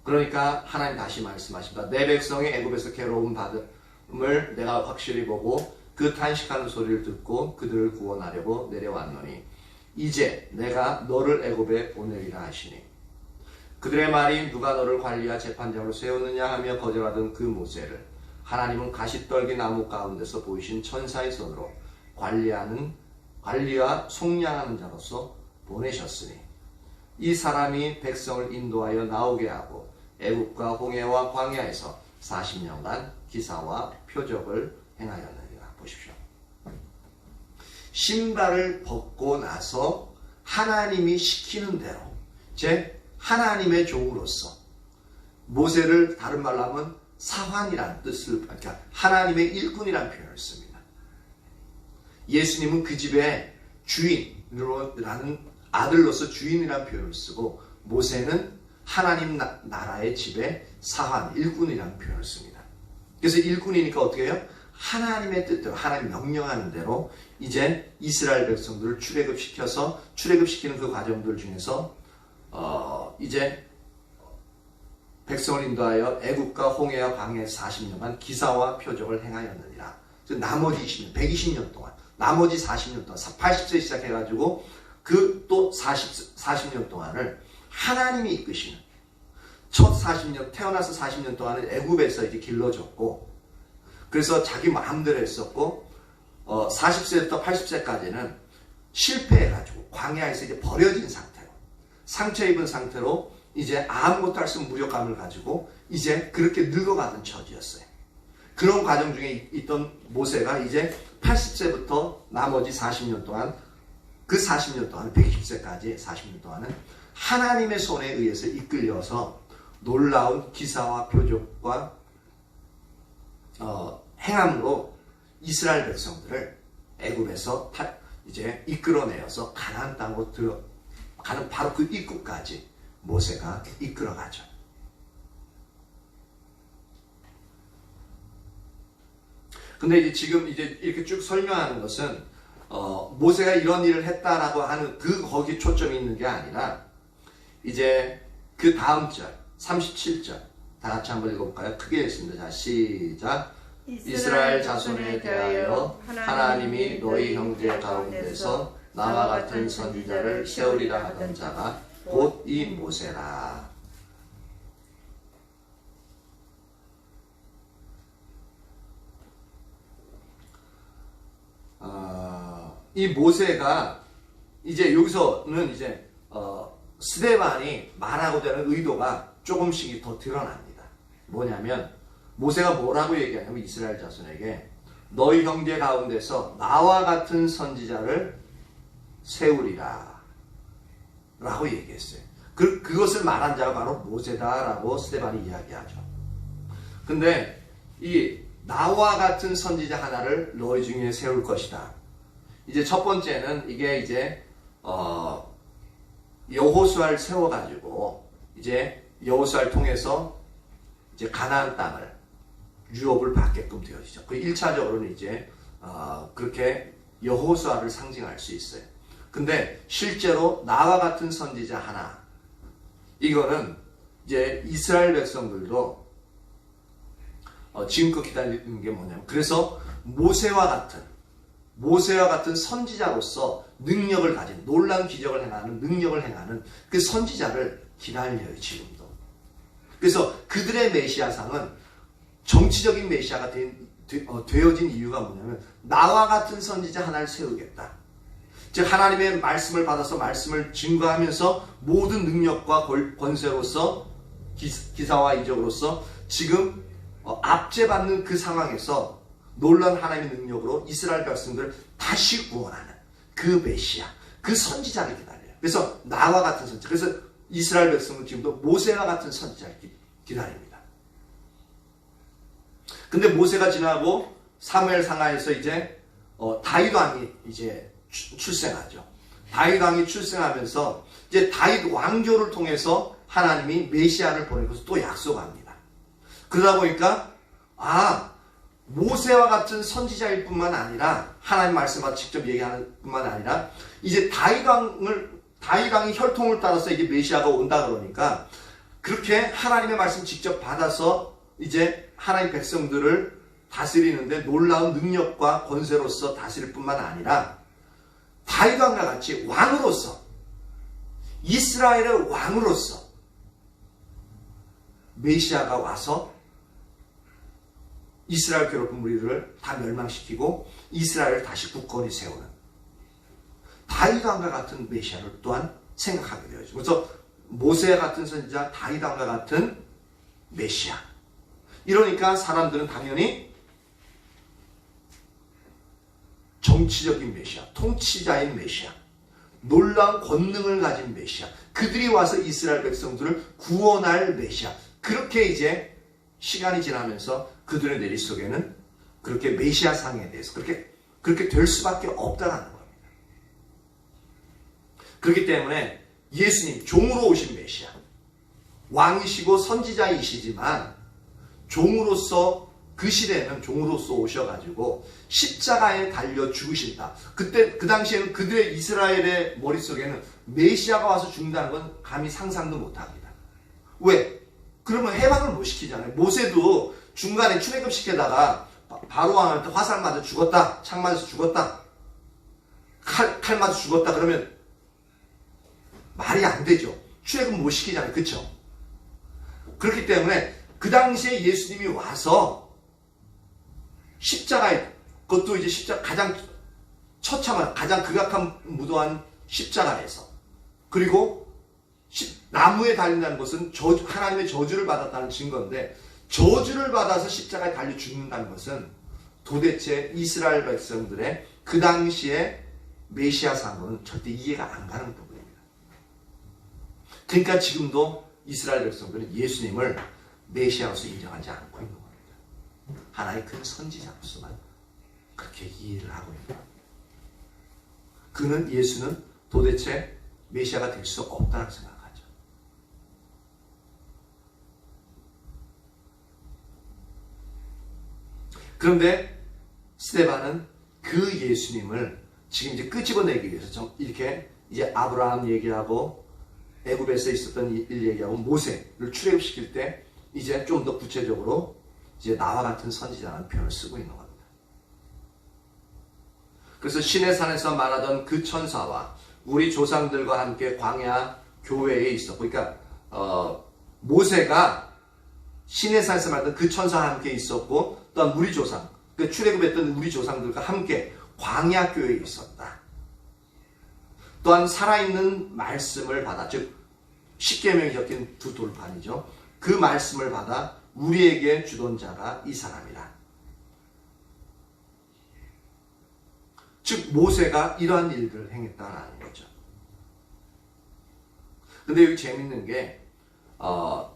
그러니까 하나님 다시 말씀하십니다. 내 백성이 애굽에서 괴로움 받음을 내가 확실히 보고 그 탄식하는 소리를 듣고 그들을 구원하려고 내려왔노니 이제 내가 너를 애굽에 보내리라 하시니 그들의 말이 누가 너를 관리와 재판장으로 세우느냐 하며 거절하던 그 모세를 하나님은 가시떨기 나무 가운데서 보이신 천사의 손으로 관리와 속량하는 자로서 보내셨으니 이 사람이 백성을 인도하여 나오게 하고 애굽과 홍해와 광야에서 40년간 기사와 표적을 행하였느니라. 보십시오. 신발을 벗고 나서 하나님이 시키는 대로 하나님의 종으로서 모세를 다른 말로 하면 사환이라는 뜻을, 그러니까 하나님의 일꾼이라는 표현을 씁니다. 예수님은 그 집의 주인이라는 아들로서 주인이라는 표현을 쓰고 모세는 하나님 나라의 집의 사환, 일꾼이라는 표현을 씁니다. 그래서 일꾼이니까 어떻게 해요? 하나님의 뜻대로, 하나님 명령하는 대로 이제 이스라엘 백성들을 출애굽시키는 그 과정들 중에서 이제 백성을 인도하여 애굽과 홍해와 광야에서 40년간 기사와 표적을 행하였느니라. 나머지 20년, 120년 동안, 나머지 40년 동안, 80세 시작해가지고 그 또 40년 동안을 하나님이 이끄시는, 첫 40년, 태어나서 40년 동안은 애굽에서 이제 길러졌고, 그래서 자기 마음대로 했었고, 40세부터 80세까지는 실패해가지고 광야에서 이제 버려진 상태로, 상처 입은 상태로 이제 아무것도 할 수 없는 무력감을 가지고 이제 그렇게 늙어가던 처지였어요. 그런 과정 중에 있던 모세가 이제 80세부터 나머지 40년 동안, 그 40년 동안 120세까지 40년 동안은 하나님의 손에 의해서 이끌려서 놀라운 기사와 표적과 행함으로 이스라엘 백성들을 애굽에서 이제 이끌어내어서 가나안 땅으로 들어가는 바로 그 입구까지 모세가 이끌어가죠. 근데 이제 지금 이제 이렇게 쭉 설명하는 것은 모세가 이런 일을 했다라고 하는 거기 초점이 있는 게 아니라 이제 그 다음 절 37절 다 같이 한번 읽어볼까요? 크게 읽습니다. 자, 시작. 이스라엘 자손에 대하여 하나님이 너희 형제 가운데서 나와 같은 선지자를 세우리라 하던 자가 곧 이 모세라. 이 모세가 이제 여기서는 이제 스데반이 말하고자 하는 의도가 조금씩 더 드러납니다. 뭐냐면 모세가 뭐라고 얘기하냐면 이스라엘 자손에게 너희 형제 가운데서 나와 같은 선지자를 세우리라 라고 얘기했어요. 그것을 말한 자가 바로 모세다라고 스데반이 이야기하죠. 근데 이 나와 같은 선지자 하나를 너희 중에 세울 것이다. 이제 첫 번째는 이게 이제 여호수아를 세워가지고 이제 여호수아를 통해서 이제 가나안 땅을 유업을 받게끔 되어지죠. 그 1차적으로는 이제 그렇게 여호수아를 상징할 수 있어요. 근데 실제로 나와 같은 선지자 하나, 이거는 이제 이스라엘 백성들도 지금껏 기다리는 게 뭐냐면, 그래서 모세와 같은 선지자로서 능력을 가진, 놀라운 기적을 행하는, 능력을 행하는 그 선지자를 기다려요, 지금도. 그래서 그들의 메시아상은 정치적인 메시아가 되어진 이유가 뭐냐면, 나와 같은 선지자 하나를 세우겠다. 즉 하나님의 말씀을 받아서 말씀을 증거하면서 모든 능력과 권세로서 기사와 이적으로서 지금 압제받는 그 상황에서 놀라운 하나님의 능력으로 이스라엘 백성들을 다시 구원하는 그 메시아, 그 선지자를 기다려요. 그래서 나와 같은 선지자. 그래서 이스라엘 백성은 지금도 모세와 같은 선지자를 기다립니다. 근데 모세가 지나고 사무엘 상하에서 이제 다윗 왕이 이제 출생하죠. 다윗 왕이 출생하면서 이제 다윗 왕조를 통해서 하나님이 메시아를 보낸 것을 또 약속합니다. 그러다 보니까 모세와 같은 선지자일 뿐만 아니라 하나님 말씀과 직접 얘기하는 뿐만 아니라 이제 다윗 왕이 혈통을 따라서 이게 메시아가 온다 그러니까 그렇게 하나님의 말씀 직접 받아서 이제 하나님 백성들을 다스리는데 놀라운 능력과 권세로서 다스릴 뿐만 아니라 다윗 왕과 같이 왕으로서 이스라엘의 왕으로서 메시아가 와서 이스라엘 괴롭힌 무리들을 다 멸망시키고 이스라엘을 다시 굳건히 세우는 다윗 왕과 같은 메시아를 또한 생각하게 되어죠. 그래서 모세 같은 선지자, 다윗 왕과 같은 메시아. 이러니까 사람들은 당연히 정치적인 메시아, 통치자인 메시아, 놀라운 권능을 가진 메시아, 그들이 와서 이스라엘 백성들을 구원할 메시아. 그렇게 이제 시간이 지나면서 그들의 내리 속에는 그렇게 메시아 상에 대해서 그렇게 될 수밖에 없다는 겁니다. 그렇기 때문에 예수님 종으로 오신 메시아, 왕이시고 선지자이시지만 종으로서 그 시대에는 종으로서 오셔가지고 십자가에 달려 죽으신다. 그때 그 당시에는 그들의 이스라엘의 머릿속에는 메시아가 와서 죽는다는 건 감히 상상도 못합니다. 왜? 그러면 해방을 못 시키잖아요. 모세도 중간에 출애굽 시켜다가 바로 왕한테 화살 맞아 죽었다, 창 맞아서 죽었다, 칼 맞아 죽었다 그러면 말이 안 되죠. 출애굽 못 시키잖아요. 그렇죠? 그렇기 때문에 그 당시에 예수님이 와서 십자가에, 그것도 이제 십자가 가장 처참한, 가장 극악한 무도한 십자가에서, 그리고 나무에 달린다는 것은 하나님의 저주를 받았다는 증거인데, 저주를 받아서 십자가에 달려 죽는다는 것은 도대체 이스라엘 백성들의 그 당시에 메시아상으로는 절대 이해가 안 가는 부분입니다. 그러니까 지금도 이스라엘 백성들은 예수님을 메시아로서 인정하지 않고 있는 겁니다. 하나의 큰 선지자로서만 그렇게 이해를 하고 있는 겁니다. 예수는 도대체 메시아가 될 수 없다고 생각하죠. 그런데 스데반은 그 예수님을 지금 이제 끄집어내기 위해서 좀 이렇게 이제 아브라함 얘기하고 애굽에서 있었던 일 얘기하고 모세를 출애굽시킬 때 이제 좀 더 구체적으로 이제 나와 같은 선지자라는 표현을 쓰고 있는 겁니다. 그래서 시내산에서 말하던 그 천사와 우리 조상들과 함께 광야 교회에 있었고, 그러니까 모세가 시내산에서 말하던 그 천사와 함께 있었고, 또한 우리 조상, 그 출애굽했던 우리 조상들과 함께 광야 교회에 있었다. 또한 살아있는 말씀을 받아, 즉 십계명이 적힌 두 돌판이죠. 그 말씀을 받아 우리에게 주던 자가 이 사람이라. 즉 모세가 이러한 일들을 행했다라는 거죠. 근데 여기 재밌는 게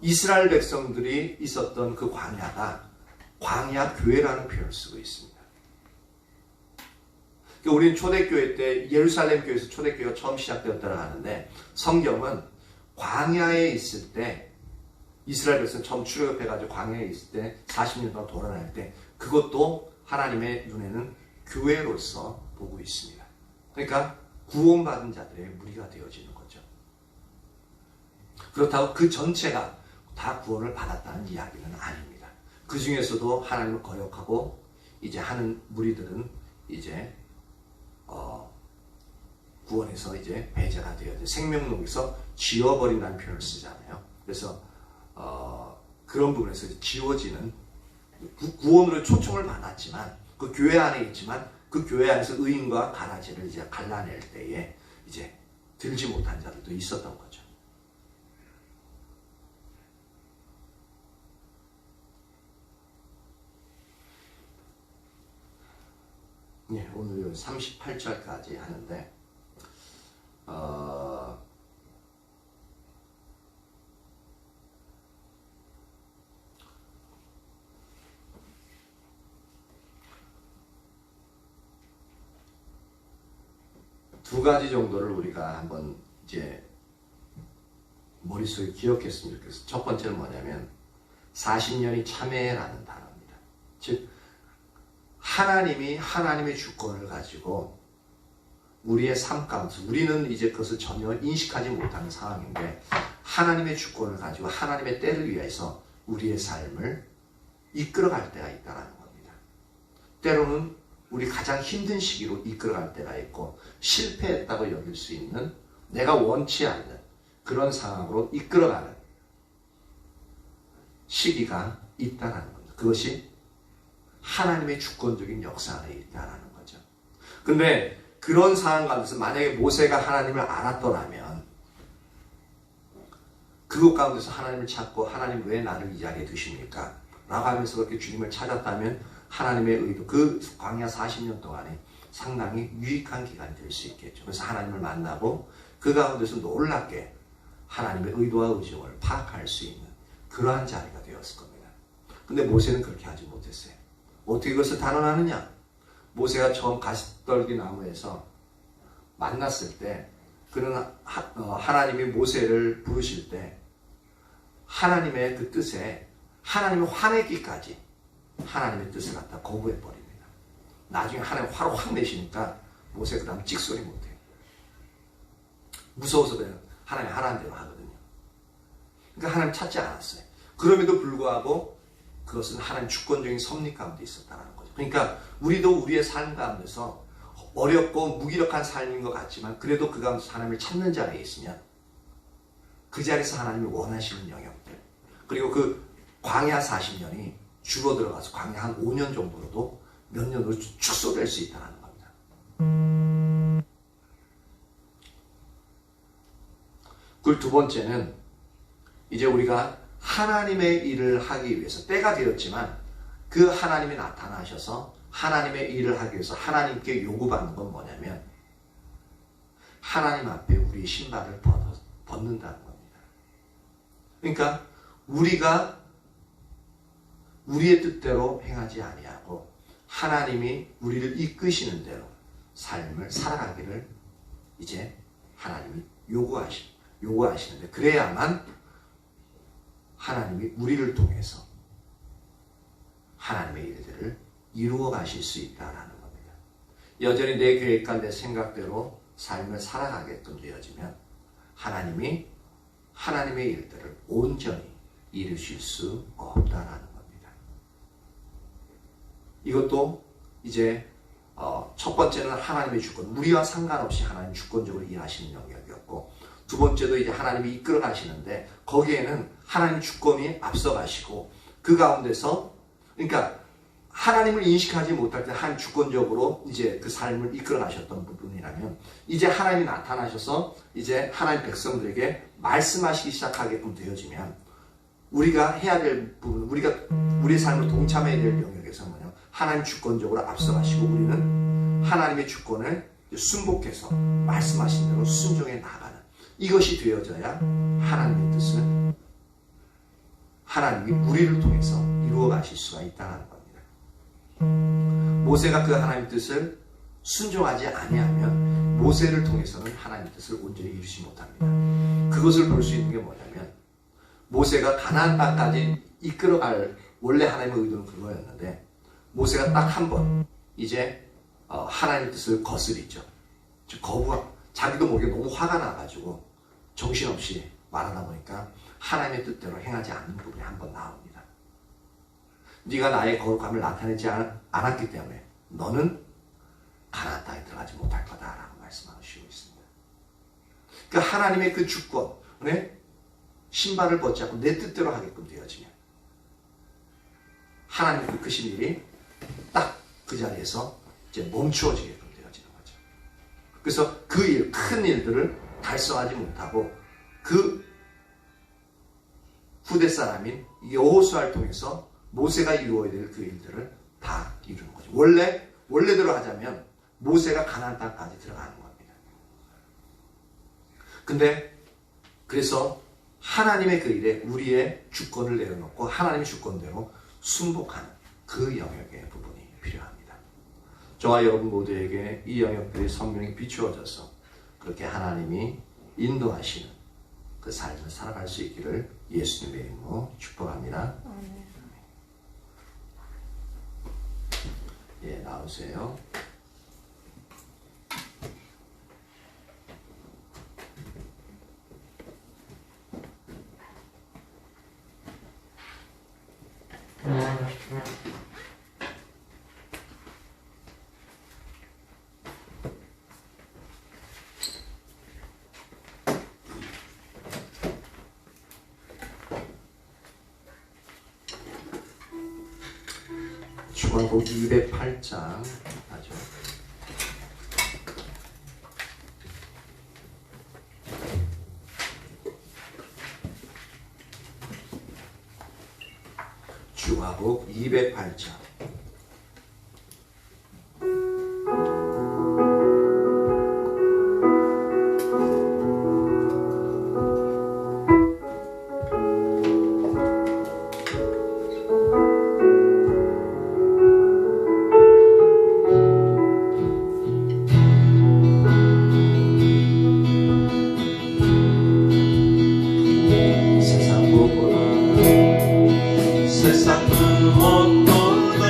이스라엘 백성들이 있었던 그 광야가 광야 교회라는 표현을 쓰고 있습니다. 그러니까 우리는 초대교회 때 예루살렘 교회에서 초대교회가 처음 시작되었다고 하는데, 성경은 광야에 있을 때 이스라엘 백성 처음 출애굽해가지고 광야에 있을 때 40년 동안 돌아다닐 때 그것도 하나님의 눈에는 교회로서 보고 있습니다. 그러니까 구원받은 자들의 무리가 되어지는 거죠. 그렇다고 그 전체가 다 구원을 받았다는 이야기는 아닙니다. 그 중에서도 하나님을 거역하고 이제 하는 무리들은 이제 구원에서 이제 배제가 되어져 생명록에서 지워버린다는 표현을 쓰잖아요. 그래서 그런 부분에서 지워지는, 구원으로 초청을 받았지만 그 교회 안에 있지만 그 교회 안에서 의인과 가라지를 이제 갈라낼 때에 이제 들지 못한 자들도 있었던 거죠. 네, 오늘 38절까지 하는데 두 가지 정도를 우리가 한번 이제 머릿속에 기억했으면 좋겠어요. 첫 번째는 뭐냐면 40년이 참회라는 단어입니다. 즉 하나님이 하나님의 주권을 가지고 우리의 삶 가운데서 우리는 이제 그것을 전혀 인식하지 못하는 상황인데 하나님의 주권을 가지고 하나님의 때를 위해서 우리의 삶을 이끌어갈 때가 있다는 겁니다. 때로는 우리 가장 힘든 시기로 이끌어갈 때가 있고 실패했다고 여길 수 있는 내가 원치 않는 그런 상황으로 이끌어가는 시기가 있다는 겁니다. 그것이 하나님의 주권적인 역사 안에 있다는 거죠. 근데 그런 상황 가운데서 만약에 모세가 하나님을 알았더라면 그것 가운데서 하나님을 찾고 하나님 왜 나를 이 자리에 두십니까? 라고 하면서 그렇게 주님을 찾았다면 하나님의 의도, 그 광야 40년 동안에 상당히 유익한 기간이 될 수 있겠죠. 그래서 하나님을 만나고 그 가운데서 놀랍게 하나님의 의도와 의중을 파악할 수 있는 그러한 자리가 되었을 겁니다. 근데 모세는 그렇게 하지 못했어요. 어떻게 그것을 단언하느냐? 모세가 처음 가시떨기 나무에서 만났을 때 그는 하나님이 모세를 부르실 때 하나님의 그 뜻에 하나님이 화내기까지 하나님의 뜻을 갖다 거부해버립니다. 나중에 하나님 화를 확 내시니까 모세 그 다음 찍소리 못해요. 무서워서 그냥 하나님 하라는 대로 하거든요. 그러니까 하나님 찾지 않았어요. 그럼에도 불구하고 그것은 하나님 주권적인 섭리 가운데 있었다는 거죠. 그러니까 우리도 우리의 삶 가운데서 어렵고 무기력한 삶인 것 같지만 그래도 그 가운데서 하나님을 찾는 자리에 있으면 그 자리에서 하나님이 원하시는 영역들 그리고 그 광야 40년이 줄어들어가서 광야 한 5년 정도로도 몇 년으로 축소될 수 있다는 겁니다. 그리고 두 번째는 이제 우리가 하나님의 일을 하기 위해서 때가 되었지만 그 하나님이 나타나셔서 하나님의 일을 하기 위해서 하나님께 요구받는 건 뭐냐면 하나님 앞에 우리의 신발을 벗는다는 겁니다. 그러니까 우리가 우리의 뜻대로 행하지 아니하고 하나님이 우리를 이끄시는 대로 삶을 살아가기를 이제 하나님이 요구하시는데 그래야만 하나님이 우리를 통해서 하나님의 일들을 이루어 가실 수 있다는 겁니다. 여전히 내 계획과 내 생각대로 삶을 살아가게끔 되어지면 하나님이 하나님의 일들을 온전히 이루실 수 없다는 겁니다. 이것도 이제 첫 번째는 하나님의 주권, 우리와 상관없이 하나님 주권적으로 일하시는 영역이었고 두 번째도 이제 하나님이 이끌어 가시는데 거기에는 하나님 주권이 앞서가시고 그 가운데서 그러니까 하나님을 인식하지 못할 때 하나님 주권적으로 이제 그 삶을 이끌어 가셨던 부분이라면 이제 하나님이 나타나셔서 이제 하나님 백성들에게 말씀하시기 시작하게끔 되어지면 우리가 해야 될 부분, 우리가 우리의 삶을 동참해야 될 영역에서 뭐냐 하나님 주권적으로 앞서가시고 우리는 하나님의 주권을 순복해서 말씀하신 대로 순종해 나가는 이것이 되어져야 하나님의 뜻을 하나님이 우리를 통해서 이루어 가실 수가 있다는 겁니다. 모세가 그 하나님의 뜻을 순종하지 아니하면 모세를 통해서는 하나님의 뜻을 온전히 이루지 못합니다. 그것을 볼 수 있는 게 뭐냐면 모세가 가나안 땅까지 이끌어갈 원래 하나님의 의도는 그거였는데 모세가 딱 한 번 이제 하나님의 뜻을 거스리죠. 즉 자기도 모르게 너무 화가 나가지고 정신없이 말하다 보니까 하나님의 뜻대로 행하지 않는 부분이 한 번 나옵니다. 네가 나의 거룩함을 나타내지 않았기 때문에 너는 가나안 땅에 들어가지 못할 거다라고 말씀하시고 있습니다. 그러니까 하나님의 그 주권에 신발을 벗지 않고 내 뜻대로 하게끔 되어지면 하나님의 그 크신 일이 딱 그 자리에서 이제 멈추어지게끔 되어지는 거죠. 그래서 그 일, 큰 일들을 달성하지 못하고 그 후대 사람인 여호수아를 통해서 모세가 이루어야 될 그 일들을 다 이루는 거죠. 원래대로 하자면 모세가 가나안 땅까지 들어가는 겁니다. 근데 그래서 하나님의 그 일에 우리의 주권을 내려놓고 하나님의 주권대로 순복하는 그 영역의 부분이 필요합니다. 저와 여러분 모두에게 이 영역들이 선명히 비추어져서 그렇게 하나님이 인도하시는 그 삶을 살아갈 수 있기를 예수님의 이름으로 축복합니다. 예, 나오세요. 주가복 208장 하죠. 주가복 208장. 세상 그 어떤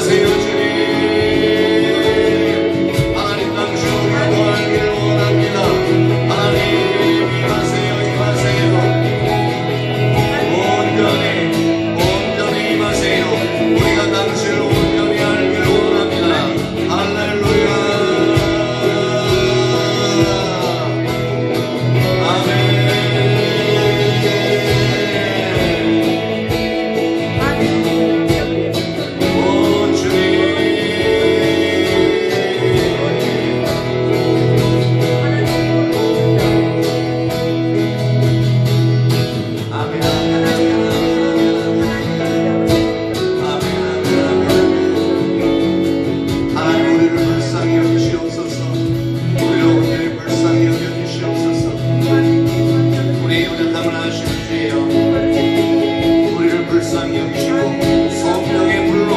임하세요 주님. 하나님 당신 우리가 더 알기를 원합니다. 하나님 임하세요 임하세요. 온전히 임하세요. 우리가 당신을 온전히 알기를 원합니다. 할렐루야. 아멘. 오 주님. 아멘. 하나님 우리를 불쌍히 여기시옵소서. 우리를 온전히 불쌍히 여겨주시옵소서. 우리의 연약함을 아시는 주여, 우리를 불쌍히 여기시고 성령의 불로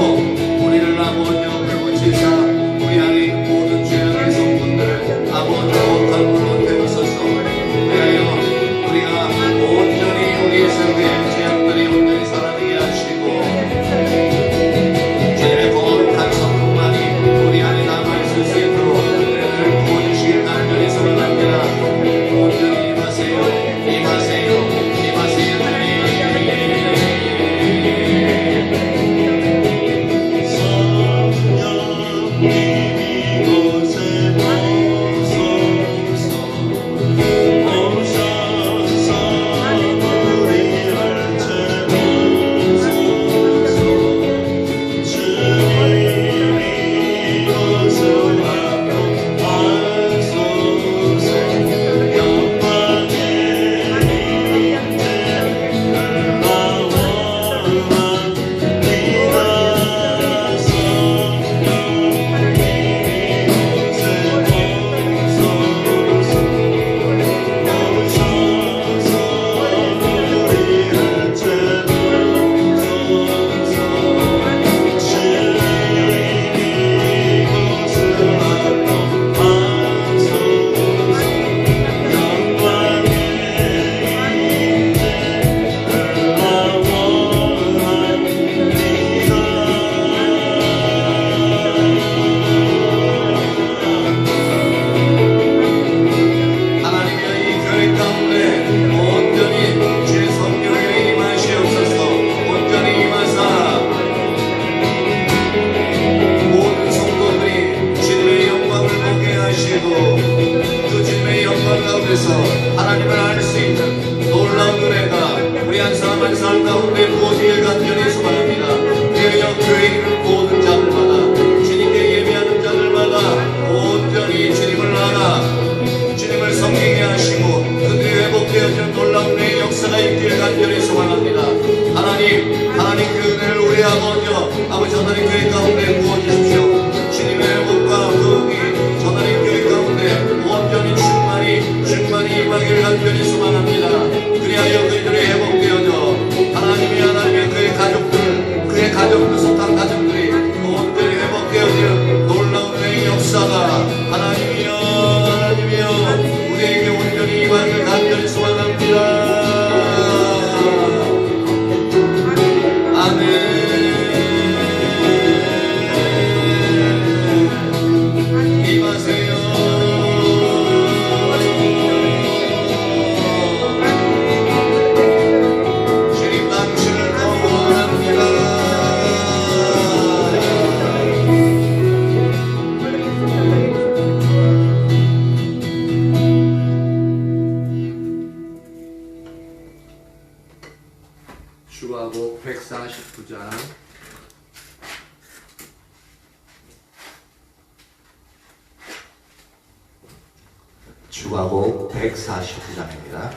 우리를 아버지와 불붙이사 우리 안에 있는 모든 죄악의 성분들을 아버지와 못한 불로 태우소서. 그리하여 우리가 온전히 우리의 삶의 죄악들이 온전히 사라지게 하시고 주님의 거룩한 성품만이 우리 안에 남아있을 수 있도록 우리를 부어주시길 간절히 소원합니다. 온전히 임하세요 임하세요 임하세요 주님. 성령님 이곳에 오소서. 오셔서 우리를 채우소서. 주님 이곳을 합동하소서. 영광의 하나님이여 이 교회 가운데 온전히 주의 성령의 임하시옵소서. 온전히 임하사 모든 성도들이 주님의 영광을 보게 하시고 그 주님의 영광 가운데서 하나님을 알 수 있는 놀라운 은혜가 우리 한 사람 한 사람 가운데 부어지길 간절히 소망합니다. 그리하여 교회에 있는 모든 자들마다 주님께 예배하는 자들마다 온전히 주님을 알아 주님을 섬기게 하시고 그들이 회복되어지는 놀라운 내 역사가 있기를 간절히 소망합니다. 하나님 그 은혜를 우리 아버지 하나님 교회 가운데 부어주십시오. 주님의 회복과 거룩이 하나님 교회 가운데 온전히 충만히 임하기를 간절히 소망합니다. 그리하여 그들이 회복되어져 하나님의 그의 가족들 속한 가족들이 온전히 회복되어지는 놀라운 내 역사가 하나님이여 우리에게 온전히 임하기를 간절히 소망합니다. 아멘. 임하세요. 주님 당신을 더 원합니다. 주가복 149장 주가복 149장입니다.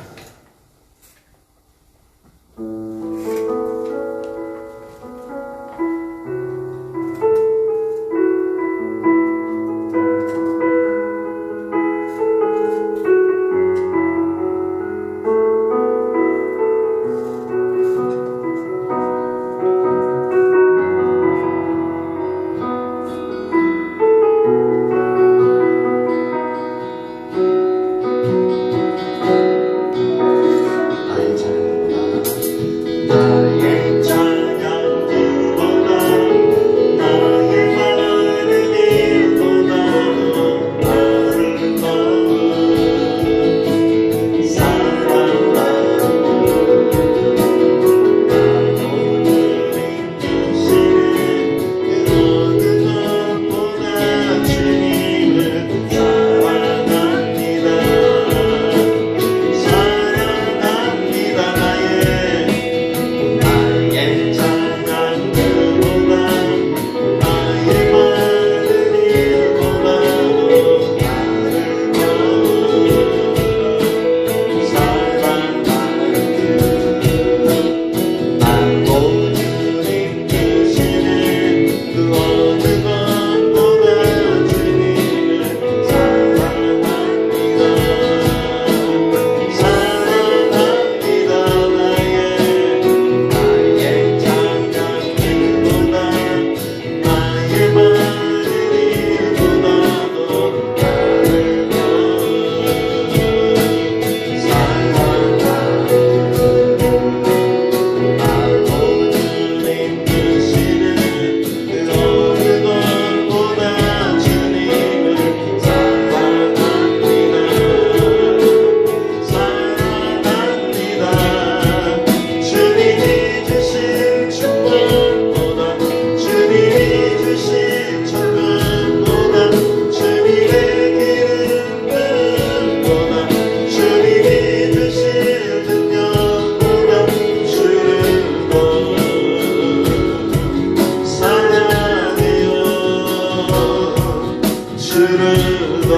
주를 더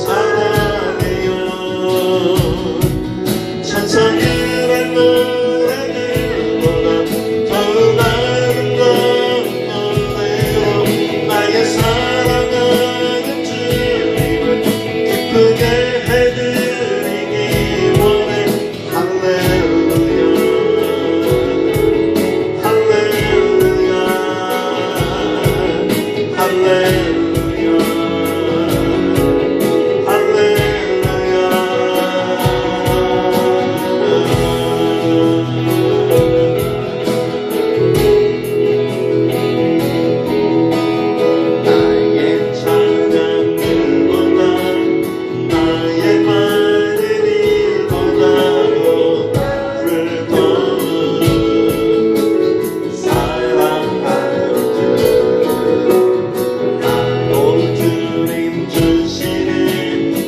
사랑해요. 천사들의 노래들보다 더욱 아름다운 노래로 나의 사랑하는 주님을 기쁘게 해드리기 원해. 할렐루야 할렐루야 할렐루야 나의 찬양들보다 나의 많은 일보다도 나를 더욱 사랑하는 나도 주님 주시는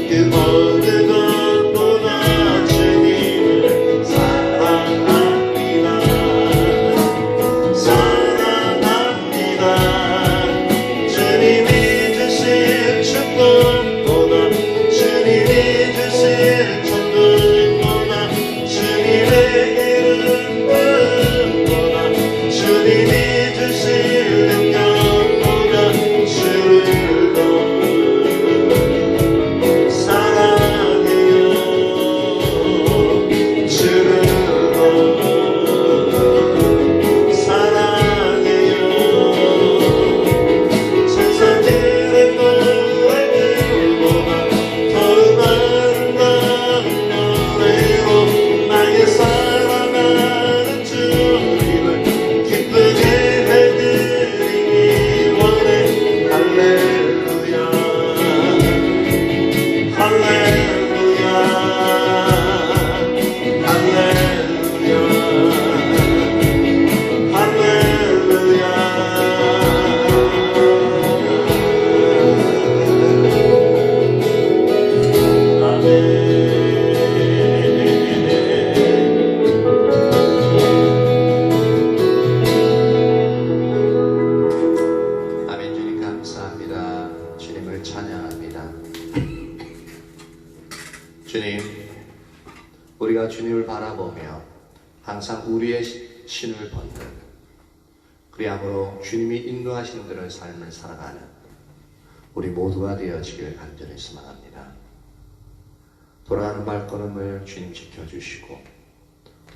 그 모든 것보다 주님을 사랑합니다. 사랑합니다. 주님이 주신 축복보다 주님이 주신 천국보다 주님의 이름보다 주님이 주신 능력보다 주를 더 사랑해요. 주를 더 사랑해요. 천사들의 노래들보다 더욱 아름다운 노래로 나의 사랑하는 주님을 기쁘게 해드리기 원해. 할렐루야 할렐루야 아멘. 주님 감사합니다. 주님을 찬양합니다. 주님, 우리가 주님을 바라보며 항상 우리의 신을 벗는, 그리함으로 주님이 인도하시는 그런 삶을 살아가는 우리 모두가 되어지길 간절히 소망합니다. 돌아가는 발걸음을 주님 지켜주시고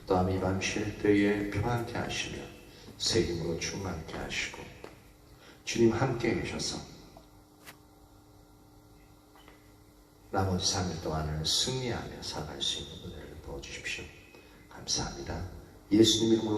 또한 이 밤 쉴 때에 평안케 하시며 새 힘으로 충만케 하시고 주님 함께 계셔서 나머지 3일 동안을 승리하며 살아갈 수 있는 은혜를 부어주십시오. 감사합니다. 예수님 이름으로